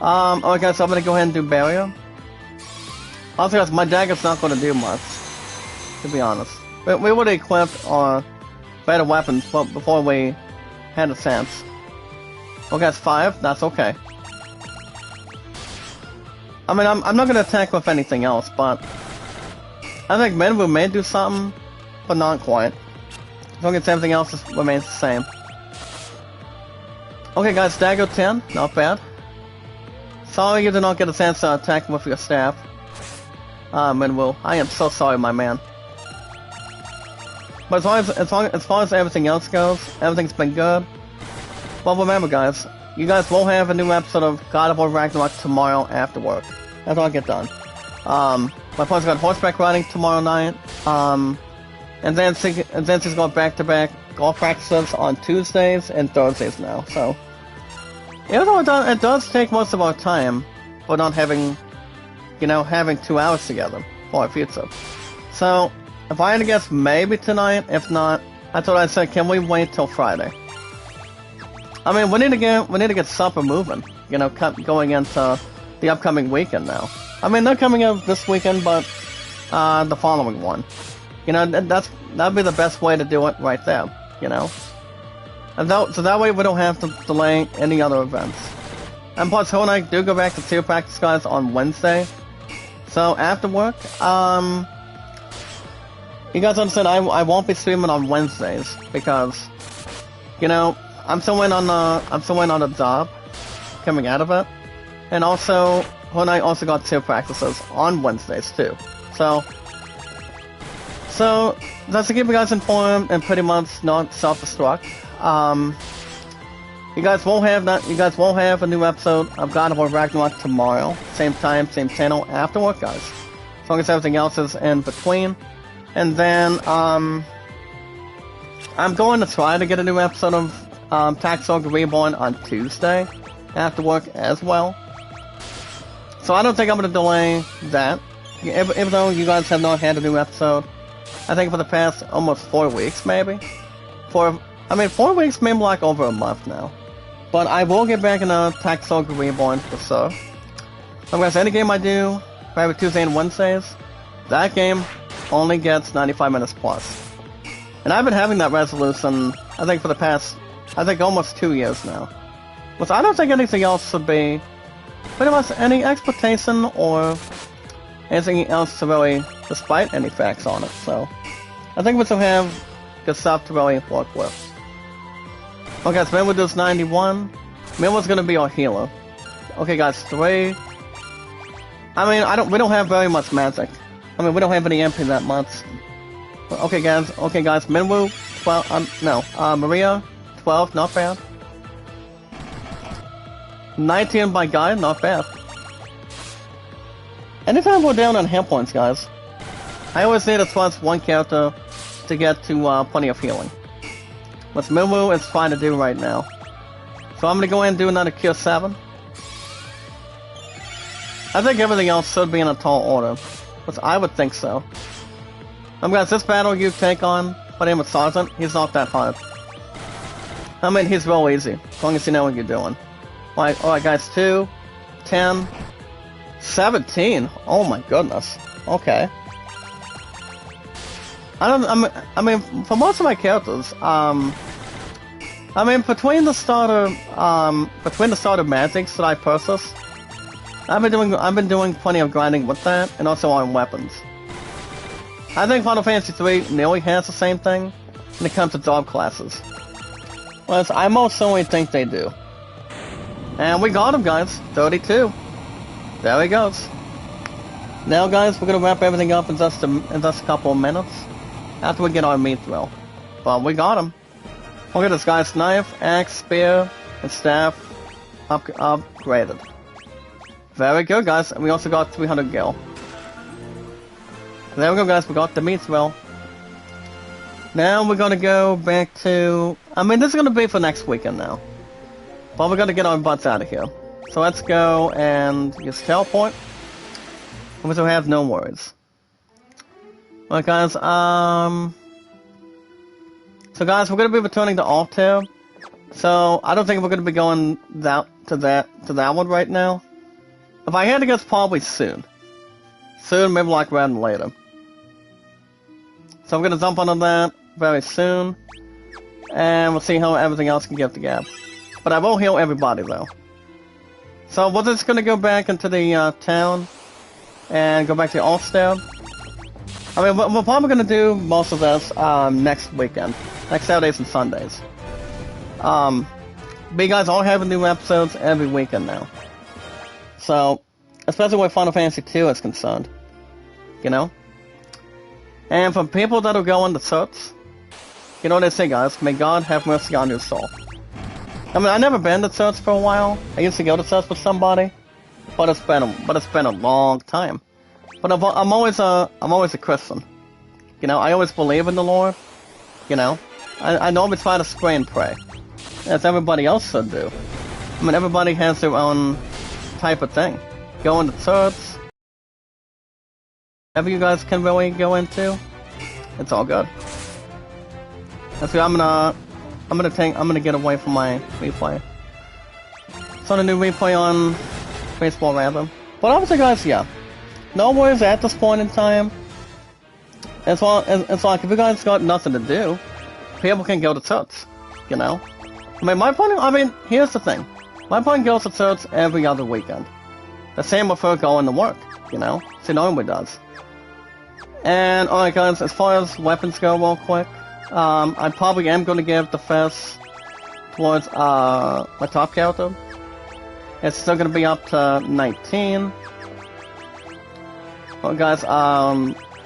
Alright guys, so I'm gonna go ahead and do Barrier. Also guys, my dagger's not gonna do much, to be honest. We would have equipped our better weapons before we had a chance. Okay, that's 5, that's okay. I mean, I'm not gonna attack with anything else, but I think Minwu may do something, but not quite. As long as everything else remains the same. Okay guys, dagger 10, not bad. Sorry you did not get a chance to attack with your staff. Minwu, I am so sorry, my man. But as far as everything else goes, everything's been good. Well, remember guys, you guys will have a new episode of God of War Ragnarok tomorrow after work. After I get done. My friend's got horseback riding tomorrow night. And then she's going back-to-back golf practices on Tuesdays and Thursdays now. So, even though it does take most of our time, for not having, having 2 hours together for our future. So, if I had to guess, maybe tonight. If not, I thought I'd say, can we wait till Friday? I mean, we need to get supper moving. Going into the upcoming weekend now. I mean, they're coming out this weekend, but the following one. That'd be the best way to do it right there. And so that way we don't have to delay any other events. And plus, Hill and I do go back to 2 practice guys on Wednesday. So after work, you guys understand I won't be streaming on Wednesdays because, I'm still waiting on a job coming out of it, and also Hill and I also got 2 practices on Wednesdays too. So that's to keep you guys informed and pretty much not self-destruct. You guys won't have a new episode of God of War Ragnarok tomorrow. Same time, same channel, after work, guys. As long as everything else is in between. And then, I'm going to try to get a new episode of Tax Ogre Reborn on Tuesday, after work as well. So I don't think I'm going to delay that. Even though you guys have not had a new episode, I think for the past almost 4 weeks, maybe. 4 weeks, maybe like over a month now. But I will get back in a Tax Ogre Reborn for sure. Guys, any game I do, every Tuesday and Wednesdays, that game only gets 95 minutes plus. And I've been having that resolution, I think for the past, almost 2 years now. Which I don't think anything else should be, pretty much any expectation or anything else to really, despite any facts on it. So, I think we still have good stuff to really work with. Okay guys, Minwu does 91. Minwu's gonna be our healer. Okay guys, 3. I mean, we don't have very much magic. I mean, we don't have any MP that much. Okay guys, Minwu, 12, Maria, 12, not bad. 19 by Guy, not bad. anytime we're down on hit points, guys, I always need to trust one character to get to plenty of healing. What Moo is trying to do right now. So I'm gonna go ahead and do another Cure 7. I think everything else should be in a tall order. Which I would think so. Guys, this battle you take on, my name is Sergeant, he's not that hard. I mean, he's real easy, as long as you know what you're doing. Alright guys, 2, 10, 17. Oh my goodness. Okay. I mean, for most of my characters, I mean, between the start of magics that I purchased, I've been doing plenty of grinding with that, and also on weapons. I think Final Fantasy III nearly has the same thing when it comes to job classes. Well, I most certainly think they do. And we got him, guys. 32. There he goes. Now, guys, we're gonna wrap everything up in just a couple of minutes after we get our meat thrill. But we got him. Look at this guy's knife, axe, spear, and staff upgraded. Very good, guys. And we also got 300 gil. There we go, guys. We got the meat thrill. Now we're gonna go back to... I mean, this is gonna be for next weekend now. But we're gonna get our butts out of here. So let's go and use teleport. And we have no worries. Alright, guys. So guys, we're gonna be returning to Altair. So I don't think we're gonna be going to that one right now. If I had to guess, probably soon. Soon, maybe like around later. So I'm gonna jump onto that very soon. And we'll see how everything else can get together. But I will heal everybody though. So we're just gonna go back into the town. And go back to Altair. I mean, we're probably gonna do most of this next weekend. Next Saturdays and Sundays. But you guys all have new episodes every weekend now. So, especially where Final Fantasy II is concerned. You know? And for people that are going to church, you know what they say, guys? May God have mercy on your soul. I mean, I've never been to church for a while. I used to go to church with somebody, but it's been a long time. But I'm always a Christian. You know, I always believe in the Lord. You know, I normally try to pray and pray, as everybody else should do. I mean, everybody has their own type of thing. Going to church, whatever you guys can really go into, it's all good. That's why I'm gonna get away from my replay. So a new replay on Baseball Random. But obviously, guys, yeah, no worries at this point in time. It's like if you guys got nothing to do, people can go to church. You know, I mean, here's the thing. My point goes to church every other weekend. The same with her going to work, you know? She normally does. And, alright guys, as far as weapons go real quick, I probably am going to give the first towards, my top character. It's still going to be up to 19. Well guys,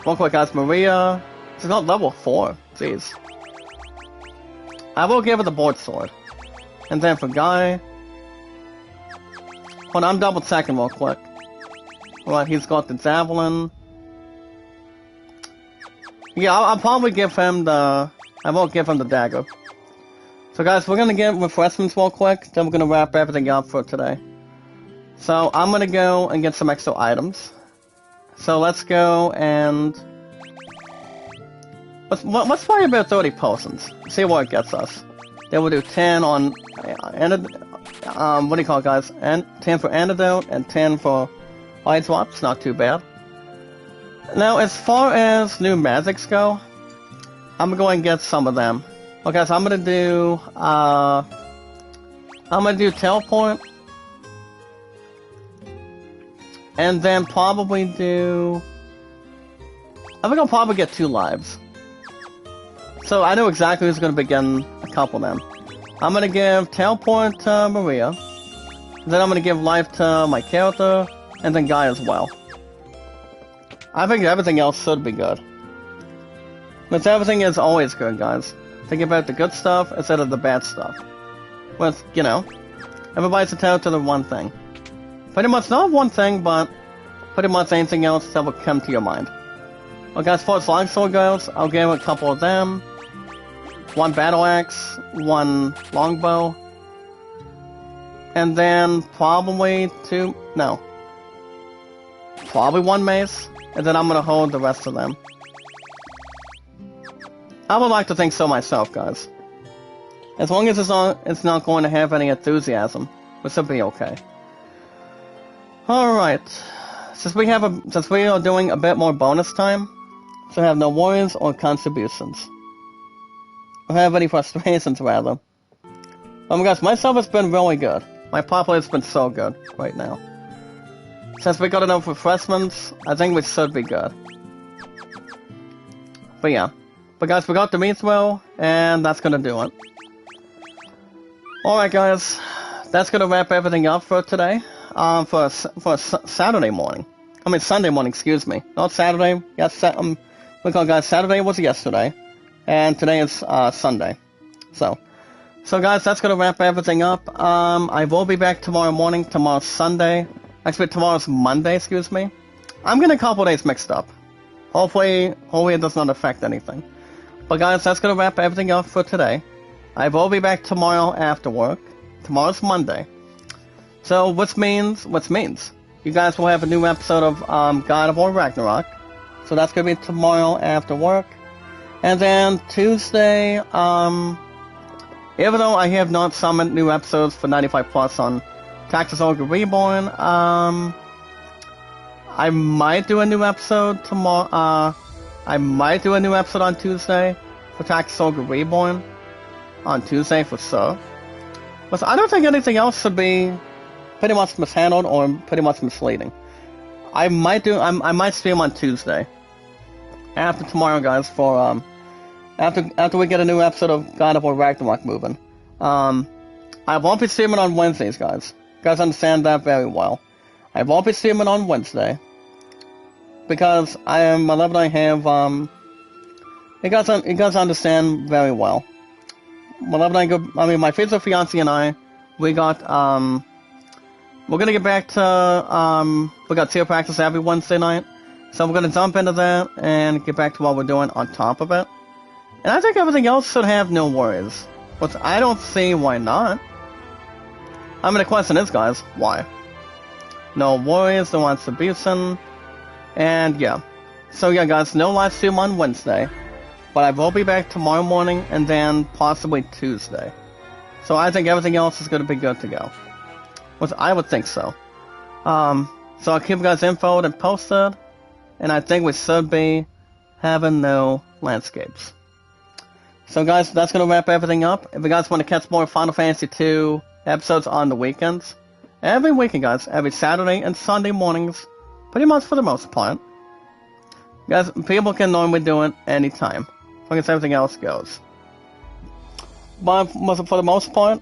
real quick guys, Maria, she's not level 4, jeez. I will give her the board sword. And then for Guy... Hold on, I'm double checking real quick. Alright, he's got the javelin. Yeah, I'll probably give him the... I won't give him the dagger. So guys, we're gonna get refreshments real quick, then we're gonna wrap everything up for today. So I'm gonna go and get some extra items. So let's go and... Let's try about 30 potions. See what it gets us. Then we'll do 10 on... what do you call it, guys? 10 for antidote and 10 for eye swaps. Not too bad. Now, as far as new magics go, I'm gonna go and get some of them. Okay, so I'm gonna do teleport, and then probably do... I think I'll probably get 2 lives. So I know exactly who's gonna be getting a couple of them. I'm gonna give teleport to Maria, then I'm gonna give life to my character, and then Guy as well. I think everything else should be good. But everything is always good, guys. Think about the good stuff instead of the bad stuff. With, you know, everybody's entitled to the one thing. Pretty much not one thing, but pretty much anything else that would come to your mind. Okay, as far as longsword goes, I'll give a couple of them. 1 battle axe, 1 longbow, and then probably probably 1 mace, and then I'm gonna hold the rest of them. I would like to think so myself, guys. As long as it's not going to have any enthusiasm, which should be okay. Alright. Since we are doing a bit more bonus time, so have no worries or contributions. Or have any frustrations, rather. Guys, myself has been really good. My popular has been so good right now. Since we got enough refreshments, I think we should be good. But yeah. But guys, we got the meat well, and that's gonna do it. Alright guys, that's gonna wrap everything up for today. For Saturday morning. I mean Sunday morning, excuse me. Not Saturday. Yes, guys, Saturday was yesterday. And today is Sunday. So guys, that's gonna wrap everything up. I will be back tomorrow morning. Tomorrow's Sunday. Actually, tomorrow's Monday, excuse me. I'm getting a couple days mixed up. Hopefully it does not affect anything. But guys, that's gonna wrap everything up for today. I will be back tomorrow after work. Tomorrow's Monday. So, which means you guys will have a new episode of God of War Ragnarok. So that's gonna be tomorrow after work. And then Tuesday, even though I have not summoned new episodes for 95 Plus on Tactics Ogre Reborn, I might do a new episode tomorrow. I might do a new episode on Tuesday for Tactics Ogre Reborn. On Tuesday for sure. But I don't think anything else should be pretty much mishandled or pretty much misleading. I might stream on Tuesday. After tomorrow, guys, for after we get a new episode of God of War Ragnarok moving. I won't be streaming on Wednesdays, guys. You guys understand that very well. I won't be streaming on Wednesday. Because I have, you guys understand very well. My future fiance and I, we got, we're gonna get back to, we got tier practice every Wednesday night. So we're gonna jump into that and get back to what we're doing on top of it. And I think everything else should have no worries. But I don't see why not. I mean, the question is, guys, why? No worries, no attribution, and yeah. So yeah, guys, no live stream on Wednesday. But I will be back tomorrow morning and then possibly Tuesday. So I think everything else is going to be good to go. Which I would think so. So I'll keep you guys infoed and posted. And I think we should be having no landscapes. So guys, that's going to wrap everything up. If you guys want to catch more Final Fantasy II episodes on the weekends, every weekend, guys, every Saturday and Sunday mornings, pretty much for the most part. Guys, people can normally do it anytime. As long as everything else goes. But for the most part,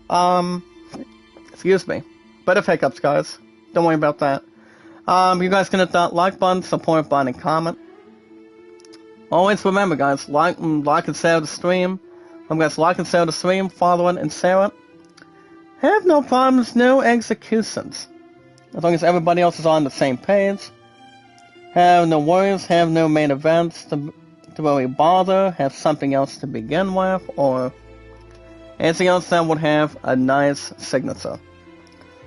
excuse me. Bit of hiccups, guys. Don't worry about that. You guys can hit that like button, support button, and comment. Always remember, guys, like and share the stream. Guys, like and share the stream, follow it, and share it. Have no problems, no executions. As long as everybody else is on the same page. Have no worries, have no main events to really bother, have something else to begin with, or anything else that would have a nice signature.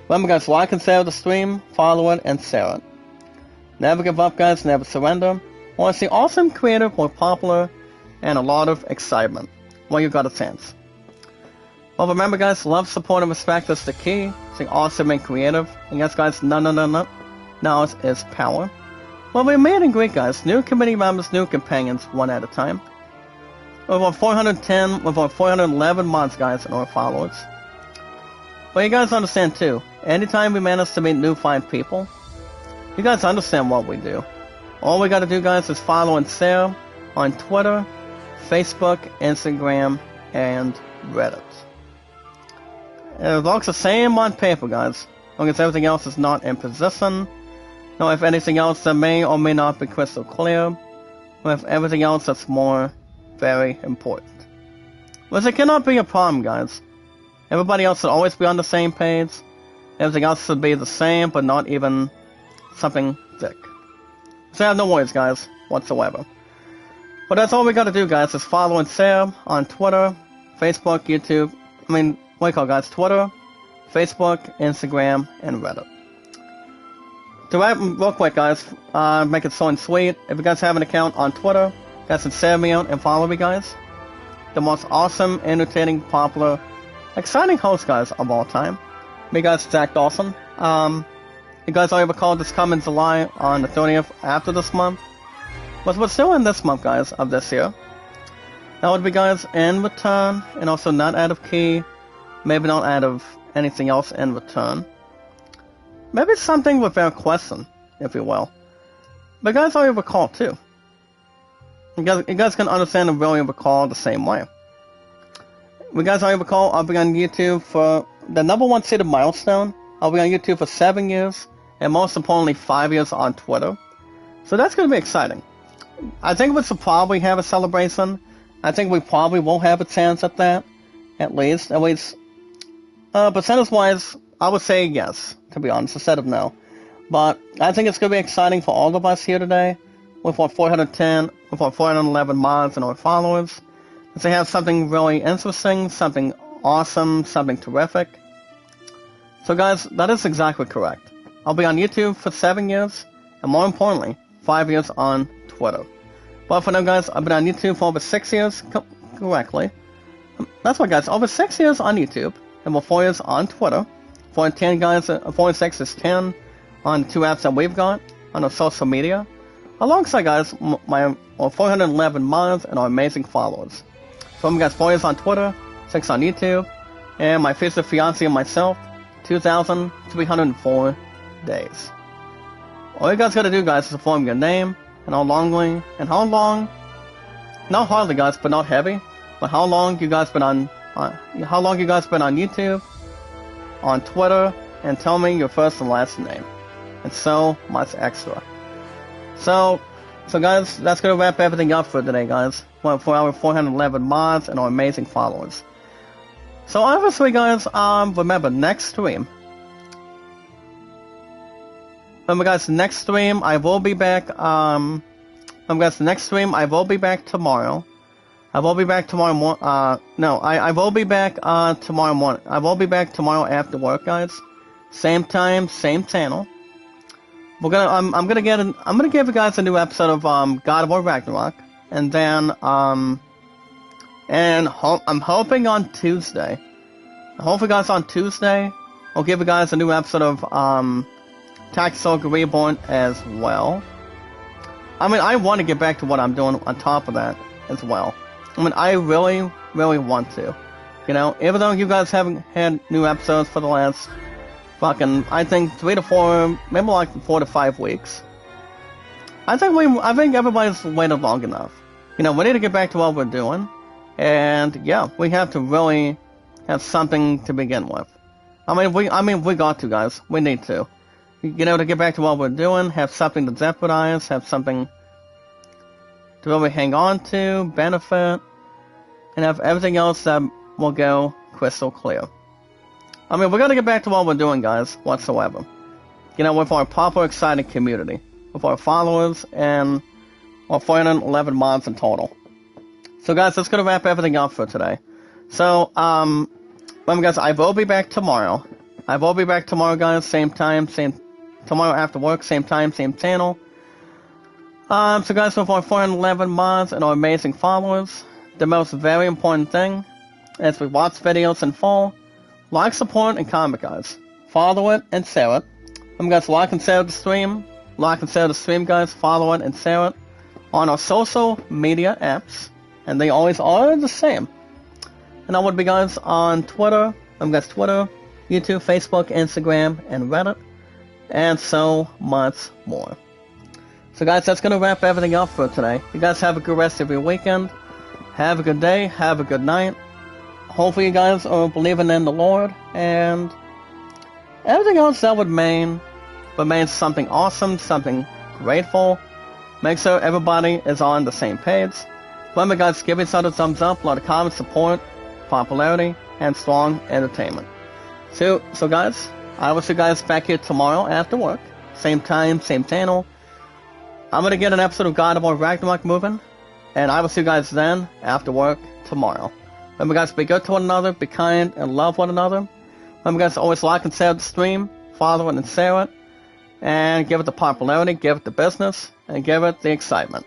Remember, guys, like and share the stream, follow it, and share it. Never give up, guys, never surrender. I want to see awesome, creative, more popular, and a lot of excitement when you got a chance. Well, remember, guys, love, support, and respect is the key. Stay awesome and creative. And yes, guys, no. Knowledge is power. Well, we made it great, guys. New committee members, new companions, one at a time. Over 410, over 411 mods, guys, and our followers. But you guys understand, too. Anytime we manage to meet new fine people, you guys understand what we do. All we gotta do, guys, is follow and share on Twitter, Facebook, Instagram, and Reddit. It looks the same on paper, guys. As long as everything else is not in position. Now, if anything else that may or may not be crystal clear, or if everything else that's more very important. But it cannot be a problem, guys. Everybody else should always be on the same page. Everything else should be the same, but not even something thick. So no worries, guys, whatsoever. But that's all we gotta do, guys, is follow and share on Twitter, Facebook, YouTube. What do you call it, guys? Twitter, Facebook, Instagram, and Reddit. To wrap real quick, guys, make it short and sweet. If you guys have an account on Twitter, you guys can share me out and follow me, guys. The most awesome, entertaining, popular, exciting host, guys, of all time. Me, guys, Zach Dawson. You guys all recall this coming July on the 30th after this month. But we're still in this month, guys, of this year. That would be, guys, in return, and also not out of key, maybe not out of anything else in return. Maybe something without question, if you will. But guys, all recall too. You guys can understand and really recall the same way. You guys all recall, I'll be on YouTube for the #1 seeded milestone. I'll be on YouTube for 7 years, and most importantly, 5 years on Twitter. So that's going to be exciting. I think we should probably have a celebration. I think we probably will have a chance at that, at least. Percentage-wise, I would say yes, to be honest, instead of no. But I think it's going to be exciting for all of us here today, with our 411 mods and our followers, to have something really interesting, something awesome, something terrific. So guys, that is exactly correct. I'll be on YouTube for 7 years, and more importantly, 5 years on Twitter. But for now, guys, I've been on YouTube for over 6 years, correctly. That's right, guys, over 6 years on YouTube, and more 4 years on Twitter. 4 and 10, guys, 4 and 6 is 10 on the 2 apps that we've got on our social media. Alongside, guys, my 411 mods and our amazing followers. So I'm guys 4 years on Twitter, 6 on YouTube, and my future fiancé and myself, 2,304 days. All you guys gotta do, guys, is inform your name, and how long, not hardly, guys, but not heavy, but how long you guys been on YouTube, on Twitter, and tell me your first and last name. And so much extra. So guys, that's gonna wrap everything up for today, guys. For our 411 mods and our amazing followers. So obviously, guys, remember next stream. Next stream I will be back. Tomorrow. I will be back tomorrow morning. I will be back tomorrow after work, guys. Same time, same channel. I'm gonna give you guys a new episode of God of War Ragnarok, and then I'm hoping on Tuesday. Hopefully, guys, on Tuesday, I'll give you guys a new episode of Tactical Reborn as well. I want to get back to what I'm doing on top of that as well. I really, really want to. Even though you guys haven't had new episodes for the last I think 3 to 4, maybe like 4 to 5 weeks. I think everybody's waited long enough. We need to get back to what we're doing. And yeah, we have to really have something to begin with. We got to, guys. We need to. To get back to what we're doing, have something to jeopardize, have something to really hang on to, benefit, and have everything else that will go crystal clear. We're gonna get back to what we're doing, guys, whatsoever. With our proper, exciting community. With our followers and our 411 mods in total. So, guys, that's gonna wrap everything up for today. So, remember, guys, I will be back tomorrow. Guys, same time, tomorrow after work, same time, same channel. So, guys, with our 411 mods and our amazing followers, the most very important thing is we watch videos in full. Like, support, and comment, guys. Follow it and share it. Guys, like and share the stream. Guys. Follow it and share it on our social media apps. And they always are the same. And I would be, guys, on Twitter. Guys, Twitter, YouTube, Facebook, Instagram, and Reddit. And so much more. So, guys, that's going to wrap everything up for today. You guys have a good rest of your weekend. Have a good day. Have a good night. Hopefully you guys are believing in the Lord, and everything else that would remains something awesome, something grateful. Make sure everybody is on the same page. Remember, guys, give each other a thumbs up, a lot of comments, support, popularity, and strong entertainment. So guys, I will see you guys back here tomorrow after work. Same time, same channel. I'm gonna get an episode of God of War Ragnarok moving, and I will see you guys then after work tomorrow. Remember, guys, be good to one another, be kind, and love one another. Remember, guys, always like and share the stream, follow it and share it, and give it the popularity, give it the business, and give it the excitement.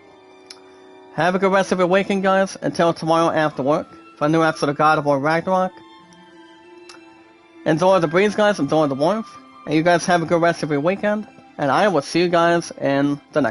Have a good rest of your weekend, guys. Until tomorrow after work for a new episode of God of War Ragnarok. Enjoy the breeze, guys. Enjoy the warmth. And you guys have a good rest of your weekend. And I will see you guys in the next